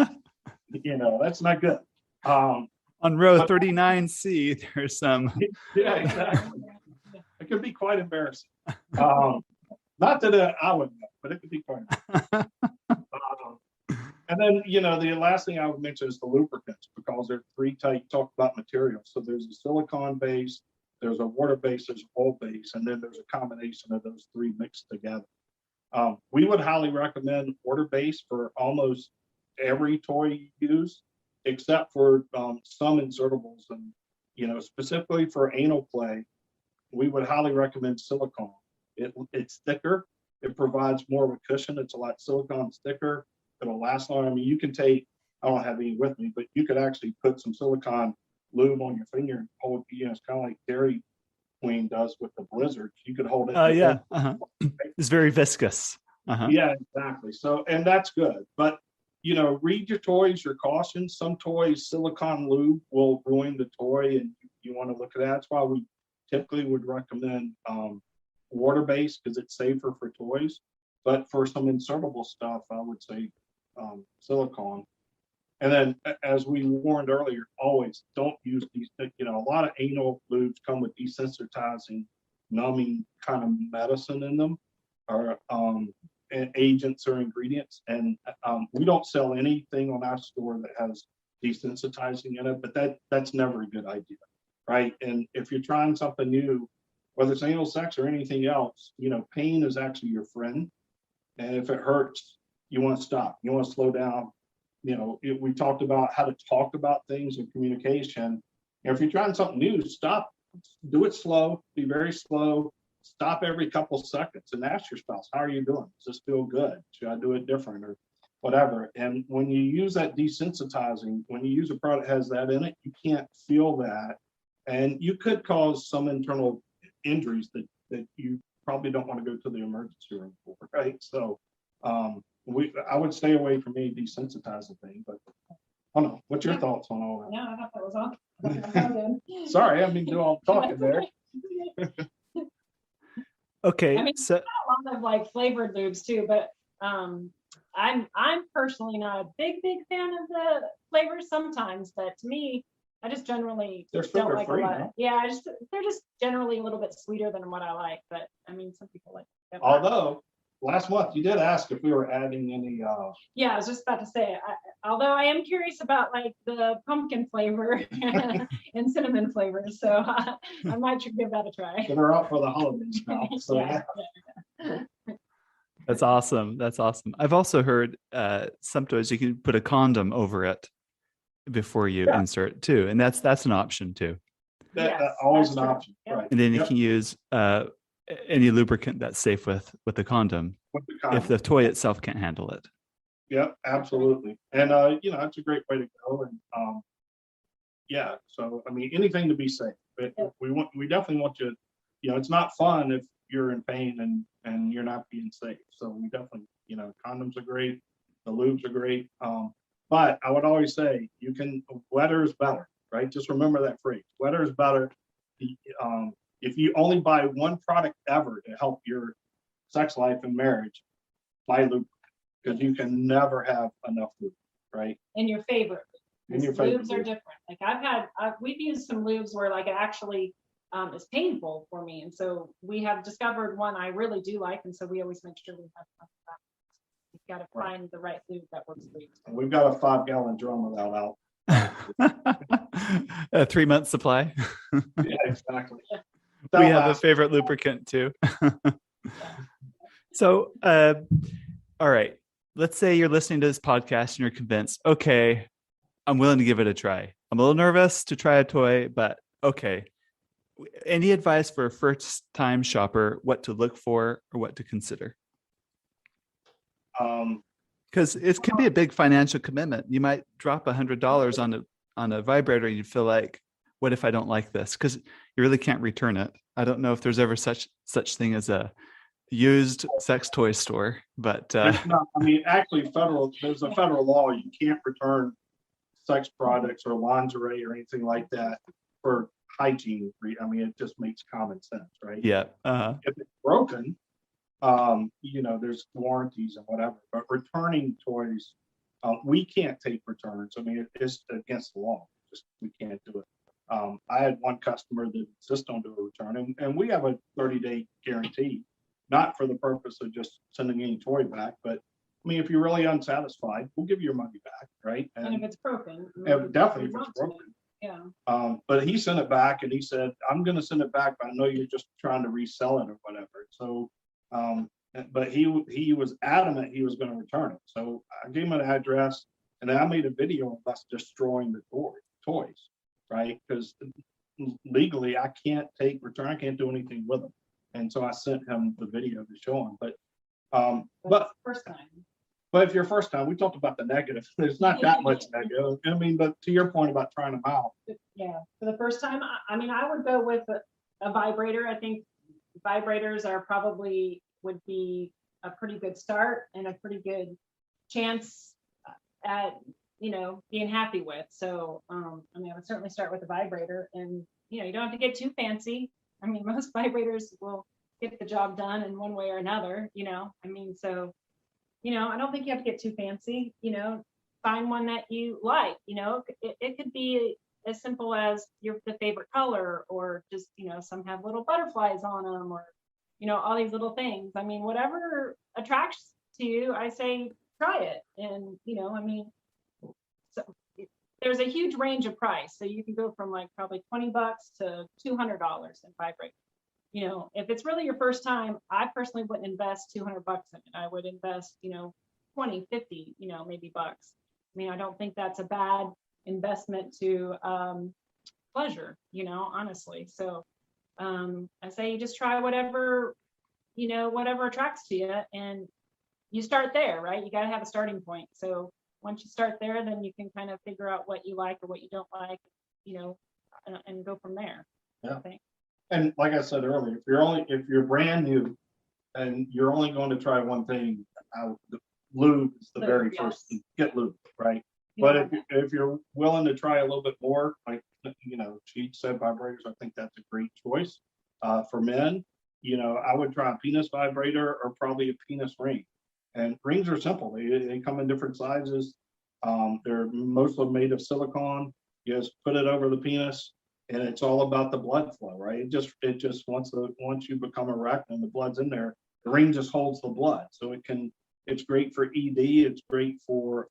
that's not good. On row 39C, there's some. Yeah, exactly. It could be quite embarrassing. Not that I would know, but it could be quite embarrassing. And then, the last thing I would mention is the lubricants, because there are 3 types. You talk about materials. So there's a silicone base, there's a water base, there's a oil base, and then there's a combination of those 3 mixed together. We would highly recommend water base for almost every toy you use, except for some insertables. And, specifically for anal play, we would highly recommend silicone. It's thicker. It provides more of a cushion. It's a lot silicone's thicker. It'll last longer. I mean, you can take, I don't have any with me, but you could actually put some silicone lube on your finger and hold, it's kind of like Dairy Queen does with the Blizzard. You could hold it. Yeah. It's very viscous. Yeah, exactly. So, and that's good. But, read your toys, your cautions. Some toys, silicone lube will ruin the toy, and you want to look at that. That's why we typically would recommend water-based, because it's safer for toys. But for some insertable stuff, I would say silicone. And then, as we warned earlier, always don't use these. A lot of anal lubes come with desensitizing, numbing kind of medicine in them, or agents or ingredients. And we don't sell anything on our store that has desensitizing in it. But that's never a good idea, right? And if you're trying something new, whether it's anal sex or anything else, pain is actually your friend. And if it hurts, you want to stop. You want to slow down. We talked about how to talk about things in communication. And if you're trying something new, stop. Do it slow. Be very slow. Stop every couple seconds and ask your spouse, how are you doing? Does this feel good? Should I do it different or whatever? And when you use that desensitizing, when you use a product that has that in it, you can't feel that. And you could cause some internal injuries that you probably don't want to go to the emergency room for, right? So I would stay away from any desensitizing thing, but I don't know. What's your thoughts on all that? Yeah, I thought that was all. Sorry, I mean, do all talking there. Okay, I mean, so a lot of like flavored lubes too, but I'm personally not a big fan of the flavors sometimes, but to me, I just generally They're don't like a sugar-free, lot. no? Yeah, they're just generally a little bit sweeter than what I like, but I mean, some people like that. Although last month you did ask if we were adding any Yeah, I was just about to say, although I am curious about like the pumpkin flavor and cinnamon flavors, so I might give that a try. that are out for the holidays now. So Yeah. that's awesome. That's awesome. I've also heard sometimes you can put a condom over it before you insert too, and that's an option too. that's Yes, always that's an true. option, Yep. right? And then you Yep. can use any lubricant that's safe with the condom With the if condom. the toy itself can't handle it. Yeah, absolutely. And it's a great way to go. And so I mean, anything to be safe. But we definitely want you. It's not fun if you're in pain and you're not being safe. So we definitely, condoms are great. The lubes are great. But I would always say wetter is better, right? Just remember that phrase. Wetter is better. If you only buy one product ever to help your sex life and marriage, buy lubricant, because you can never have enough lubricant, right? And your favorite. And your favorite Lubes are lube. different. Like we've used some lubes where like it actually is painful for me. And so we have discovered one I really do like. And so we always make sure we have enough of that. You've got to find the right lube that works for you. And we've got a 5-gallon drum of that out. A 3-month supply. Yeah, exactly. We have a favorite lubricant too. So, all right. Let's say you're listening to this podcast and you're convinced, okay, I'm willing to give it a try. I'm a little nervous to try a toy, but okay. Any advice for a first-time shopper, what to look for or what to consider? Because it can be a big financial commitment. You might drop $100 on a vibrator. And you feel like, what if I don't like this? Because you really can't return it. I don't know if there's ever such thing as a used sex toy store, but actually, there's a federal law. You can't return sex products or lingerie or anything like that for hygiene. It just makes common sense, right? Yeah. If it's broken, there's warranties and whatever. But returning toys, we can't take returns. It's against the law. We can't do it. I had one customer that insisted on doing a return, and we have a 30-day guarantee. Not for the purpose of just sending any toy back, but if you're really unsatisfied, we'll give you your money back, right? And if it's broken. Definitely if it's broken. Yeah. But he sent it back and he said, I'm going to send it back, but I know you're just trying to resell it or whatever. So, but he was adamant he was going to return it. So I gave him an address and then I made a video of us destroying the toys, right? Because legally I can't take return. I can't do anything with them. And so I sent him the video to show him. But first time. But if you're first time, we talked about the negative. There's not that much negative. But to your point about trying them out. Yeah, for the first time, I would go with a vibrator. I think vibrators would be a pretty good start and a pretty good chance at being happy with. So I would certainly start with a vibrator, and you don't have to get too fancy. Most vibrators will get the job done in one way or another, so, I don't think you have to get too fancy, find one that you like, it could be as simple as the favorite color, or just, some have little butterflies on them, or, all these little things. Whatever attracts to you, I say, try it. And, so there's a huge range of price. So you can go from like probably $20 to $200 in vibrate. If it's really your first time, I personally wouldn't invest $200 in it. I would invest, 20, 50, maybe bucks. I don't think that's a bad investment to pleasure, honestly. So I say you just try whatever attracts to you, and you start there, right? You got to have a starting point. So once you start there, then you can kind of figure out what you like or what you don't like, and go from there. Yeah. And like I said earlier, if you're brand new and you're only going to try one thing, the lube is the very first thing. Get lube, right? Yeah. But if you're willing to try a little bit more, like she said, vibrators, I think that's a great choice. For men, I would try a penis vibrator or probably a penis ring. And rings are simple. They come in different sizes. They're most of them made of silicone. You just put it over the penis, and it's all about the blood flow, right? It just once you become erect and the blood's in there, the ring just holds the blood. So it's great for ED. It's great for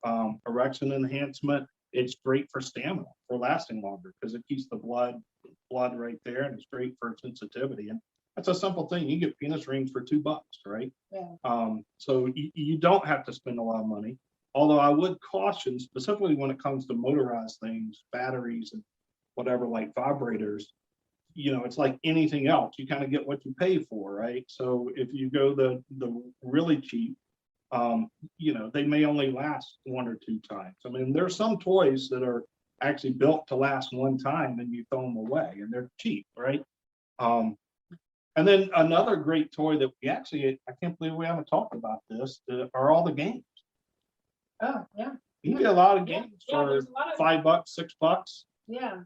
erection enhancement. It's great for stamina, for lasting longer, because it keeps the blood right there, and it's great for sensitivity. And that's a simple thing. You get penis rings for $2, right? Yeah. So you don't have to spend a lot of money. Although I would caution, specifically when it comes to motorized things, batteries and whatever, like vibrators, it's like anything else. You kind of get what you pay for, right? So if you go the really cheap, they may only last 1 or 2 times. There's some toys that are actually built to last one time and you throw them away, and they're cheap, right? And then another great toy that I can't believe we haven't talked about this, are all the games. Oh, yeah. You can get a lot of games for $5, $6. Yeah.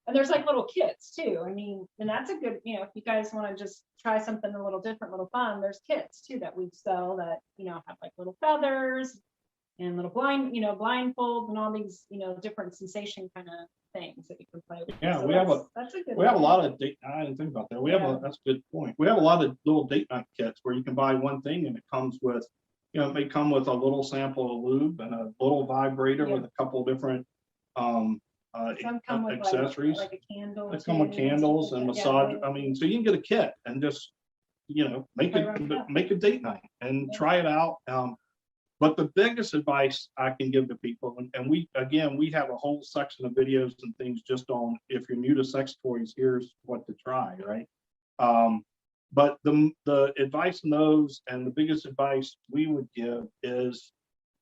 And there's like little kits too. And that's a good, if you guys want to just try something a little different, little fun, there's kits too that we sell that, have like little feathers and little blindfolds and all these, different sensation kind of things that you can play with. Yeah, so we have a lot of date. I didn't think about that. That's a good point. We have a lot of little date night kits where you can buy one thing and it comes with, it may come with a little sample of lube and a little vibrator with a couple different Some come with accessories. like a candle. They come with too, candles stuff and like that. massage. Yeah. I mean, so you can get a kit and just, make Play around with that. make a date night and Yeah. try it out. But the biggest advice I can give to people, and we have a whole section of videos and things just on, if you're new to sex toys, here's what to try, right? But the advice in those, and the biggest advice we would give is,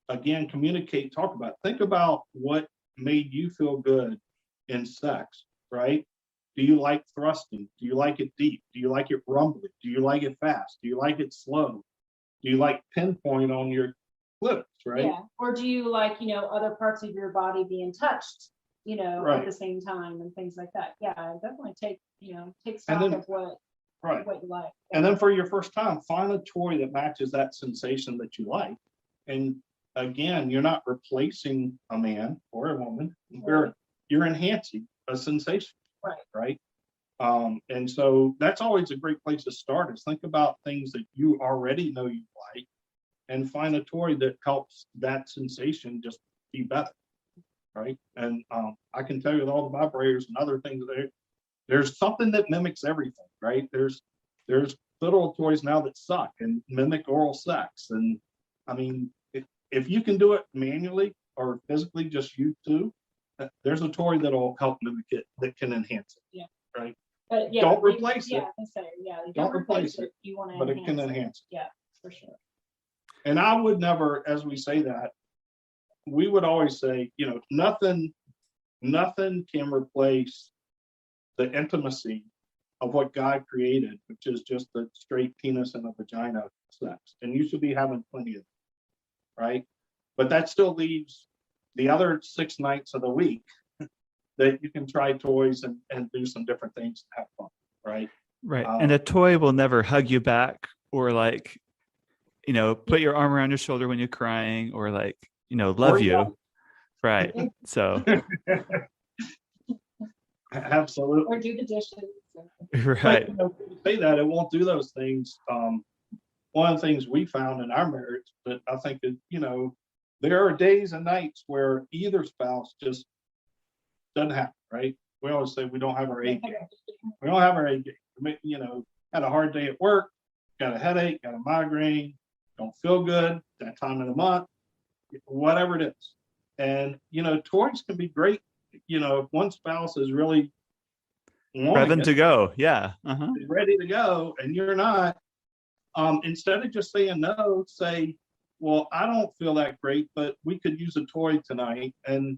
again, communicate, talk about, think about what made you feel good in sex, right? Do you like thrusting? Do you like it deep? Do you like it rumbly? Do you like it fast? Do you like it slow? Do you like pinpoint on your clitoris, right? Yeah. Or do you like, other parts of your body being touched, Right. at the same time and things like that? Yeah, definitely take And stock then- of what you like. And then for your first time, find a toy that matches that sensation that you like. And again, you're not replacing a man or a woman. You're enhancing a sensation. Right. And so that's always a great place to start, is think about things that you already know you like and find a toy that helps that sensation just be better. Right. And I can tell you with all the vibrators and other things, there's something that mimics everything, right? There's little toys now that suck and mimic oral sex. And I mean, if you can do it manually or physically, just you two, there's a toy that'll help mimic it, that can enhance it. Yeah. Right. But yeah, Don't replace it. Yeah, I say, you Don't replace it, You want to but it can enhance it. Yeah, for sure. And I would never, as we say that, we would always say, nothing can replace the intimacy of what God created, which is just a straight penis and a vagina sex. And you should be having plenty of it, right? But that still leaves the other 6 nights of the week that you can try toys and do some different things to have fun, right? Right. And a toy will never hug you back or put your arm around your shoulder when you're crying or love you. Right. So. Absolutely. Or do the dishes. But, Right. say that it won't do those things. One of the things we found in our marriage that I think that, there are days and nights where either spouse just doesn't happen, right? We always say we don't have our A game. We don't have our A game. Had a hard day at work, got a headache, got a migraine, don't feel good that time of the month, whatever it is. And, toys can be great. If one spouse is really ready to go. Yeah. Uh-huh. Ready to go and you're not, instead of just saying no, say, well, I don't feel that great, but we could use a toy tonight, and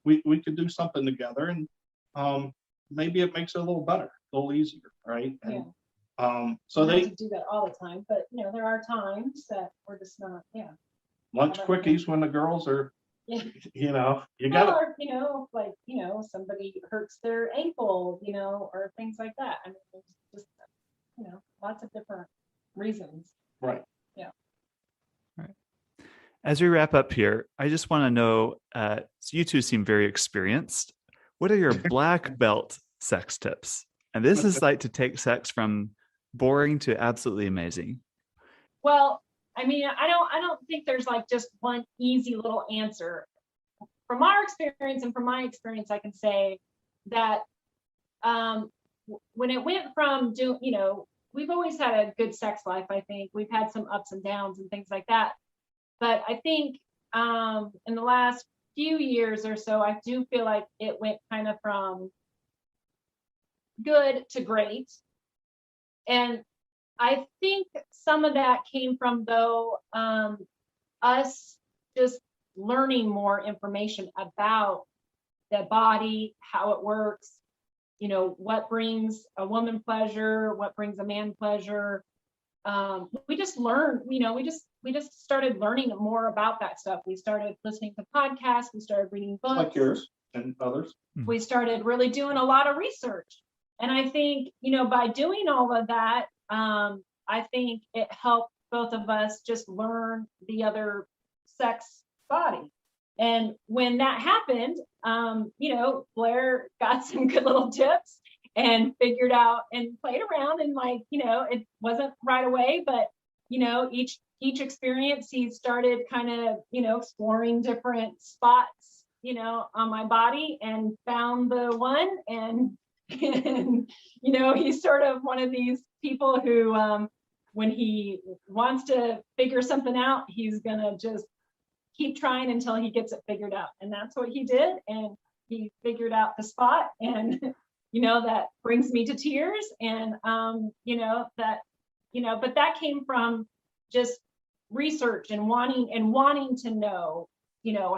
we could do something together, and maybe it makes it a little better, a little easier, right? And, so they do that all the time, but there are times that we're just not. Lunch quickies when the girls are. Yeah. You got or somebody hurts their ankle, or things like that. I mean, there's just lots of different reasons. Right. Yeah. Right. As we wrap up here, I just want to know, so you two seem very experienced. What are your black belt sex tips? And this is like to take sex from boring to absolutely amazing. Well, I mean, I don't think there's like just one easy little answer. From our experience and from my experience, I can say that when it went from we've always had a good sex life. I think we've had some ups and downs and things like that. But I think in the last few years or so, I do feel like it went kind of from good to great. And I think some of that came from, though, us just learning more information about the body, how it works, what brings a woman pleasure, what brings a man pleasure. We just learned, we just started learning more about that stuff. We started listening to podcasts, we started reading books. Like yours and others. We started really doing a lot of research. And I think, by doing all of that, I think it helped both of us just learn the other sex body. And when that happened, Blair got some good little tips and figured out and played around, and it wasn't right away, but each experience he started kind of exploring different spots on my body and found the one. And he's sort of one of these people who, when he wants to figure something out, he's gonna just keep trying until he gets it figured out. And that's what he did. And he figured out the spot, and that brings me to tears. And but that came from just research and wanting to know,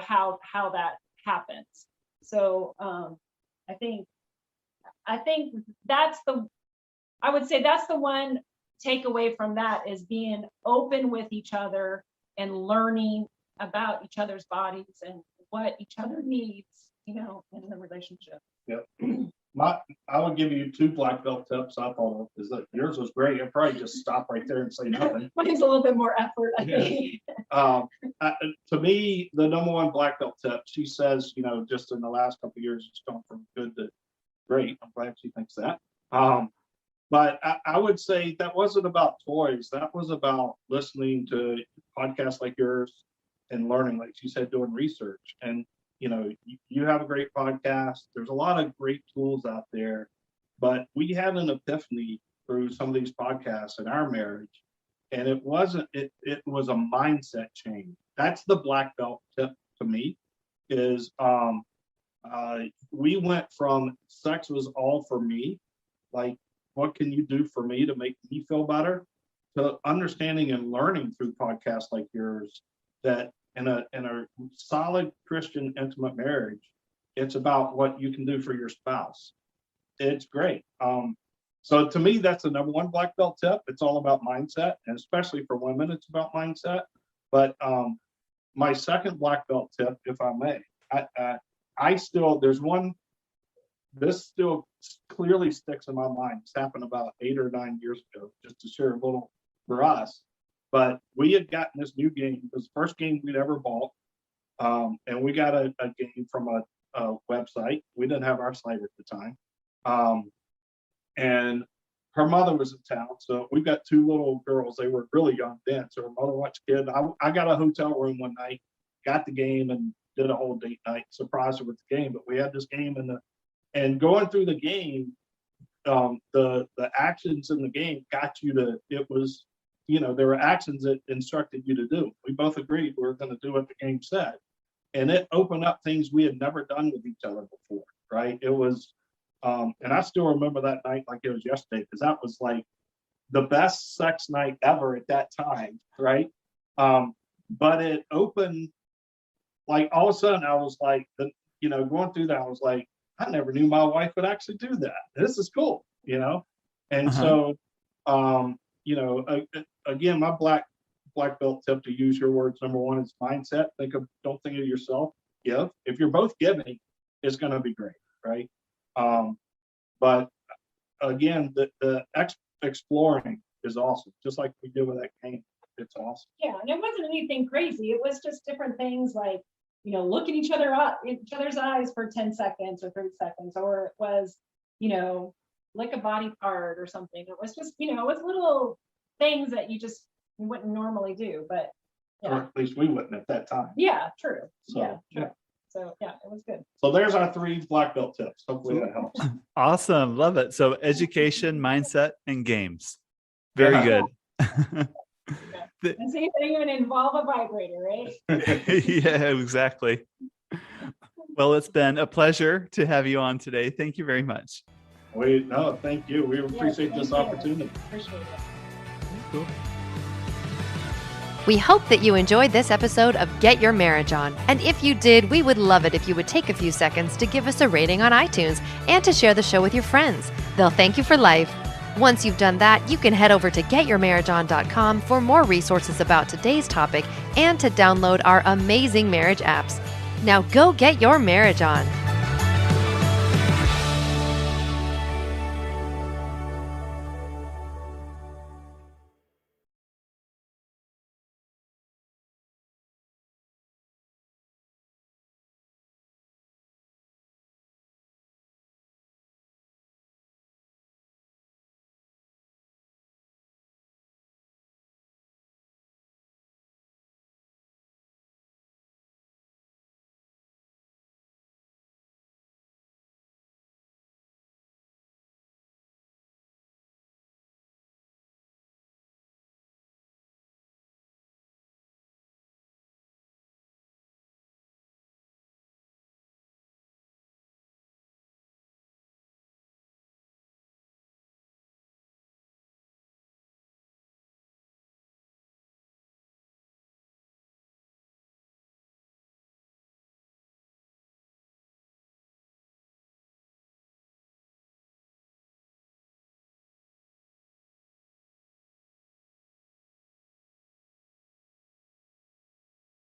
how that happens. So I think I would say that's the one takeaway from that, is being open with each other and learning about each other's bodies and what each other needs, in the relationship. Yep. I would give you 2 black belt tips I thought of. Is that yours was great. I'd probably just stop right there and say nothing. Mine's a little bit more effort, I think. To me, the number 1 black belt tip, she says, just in the last couple of years, it's gone from good to great. I'm glad she thinks that. But I would say that wasn't about toys. That was about listening to podcasts like yours and learning, like she said, doing research. And you have a great podcast. There's a lot of great tools out there, but we had an epiphany through some of these podcasts in our marriage. And it was a mindset change. That's the black belt tip to me, is we went from sex was all for me, like, what can you do for me to make me feel better, to understanding and learning through podcasts like yours that in a solid Christian intimate marriage, it's about what you can do for your spouse. It's great. So to me, that's the number 1 black belt tip. It's all about mindset, and especially for women, it's about mindset. But my second black belt tip, if I may, this still clearly sticks in my mind. It's happened about 8 or 9 years ago, just to share a little for us. But we had gotten this new game. It was the first game we'd ever bought. And we got a game from a website. We didn't have our site at the time. And her mother was in town. So we got 2 little girls. They were really young then. So her mother watched kid. I got a hotel room one night, got the game, and did a whole date night, surprised her with the game. But we had this game and going through the game, the actions in the game got you to, it was, there were actions that instructed you to do. We both agreed we were going to do what the game said. And it opened up things we had never done with each other before, right? It was, and I still remember that night like it was yesterday, because that was like the best sex night ever at that time, right? But it opened, like all of a sudden I was like, going through that, I was like, I never knew my wife would actually do that. This is cool, And so, again, my black belt tip, to use your words, number 1 is mindset. Don't think of yourself. Give. If you're both giving, it's going to be great, right? But again, the exploring is awesome, just like we did with that game. It's awesome. Yeah, and it wasn't anything crazy. It was just different things like, look at each other's eyes for 10 seconds or 30 seconds, or it was, lick a body part or something. It was just, it was little things that you wouldn't normally do, but yeah. Or at least we wouldn't at that time. Yeah, true. So, yeah, true. So yeah, it was good. So there's our 3 black belt tips. Hopefully that helps. Awesome. Love it. So education, mindset, and games. Very good. And see if they even involve a vibrator, right? Yeah, exactly. Well, it's been a pleasure to have you on today. Thank you very much. Thank you. We appreciate this opportunity. Appreciate it. Cool. We hope that you enjoyed this episode of Get Your Marriage On. And if you did, we would love it if you would take a few seconds to give us a rating on iTunes and to share the show with your friends. They'll thank you for life. Once you've done that, you can head over to getyourmarriageon.com for more resources about today's topic and to download our amazing marriage apps. Now go get your marriage on.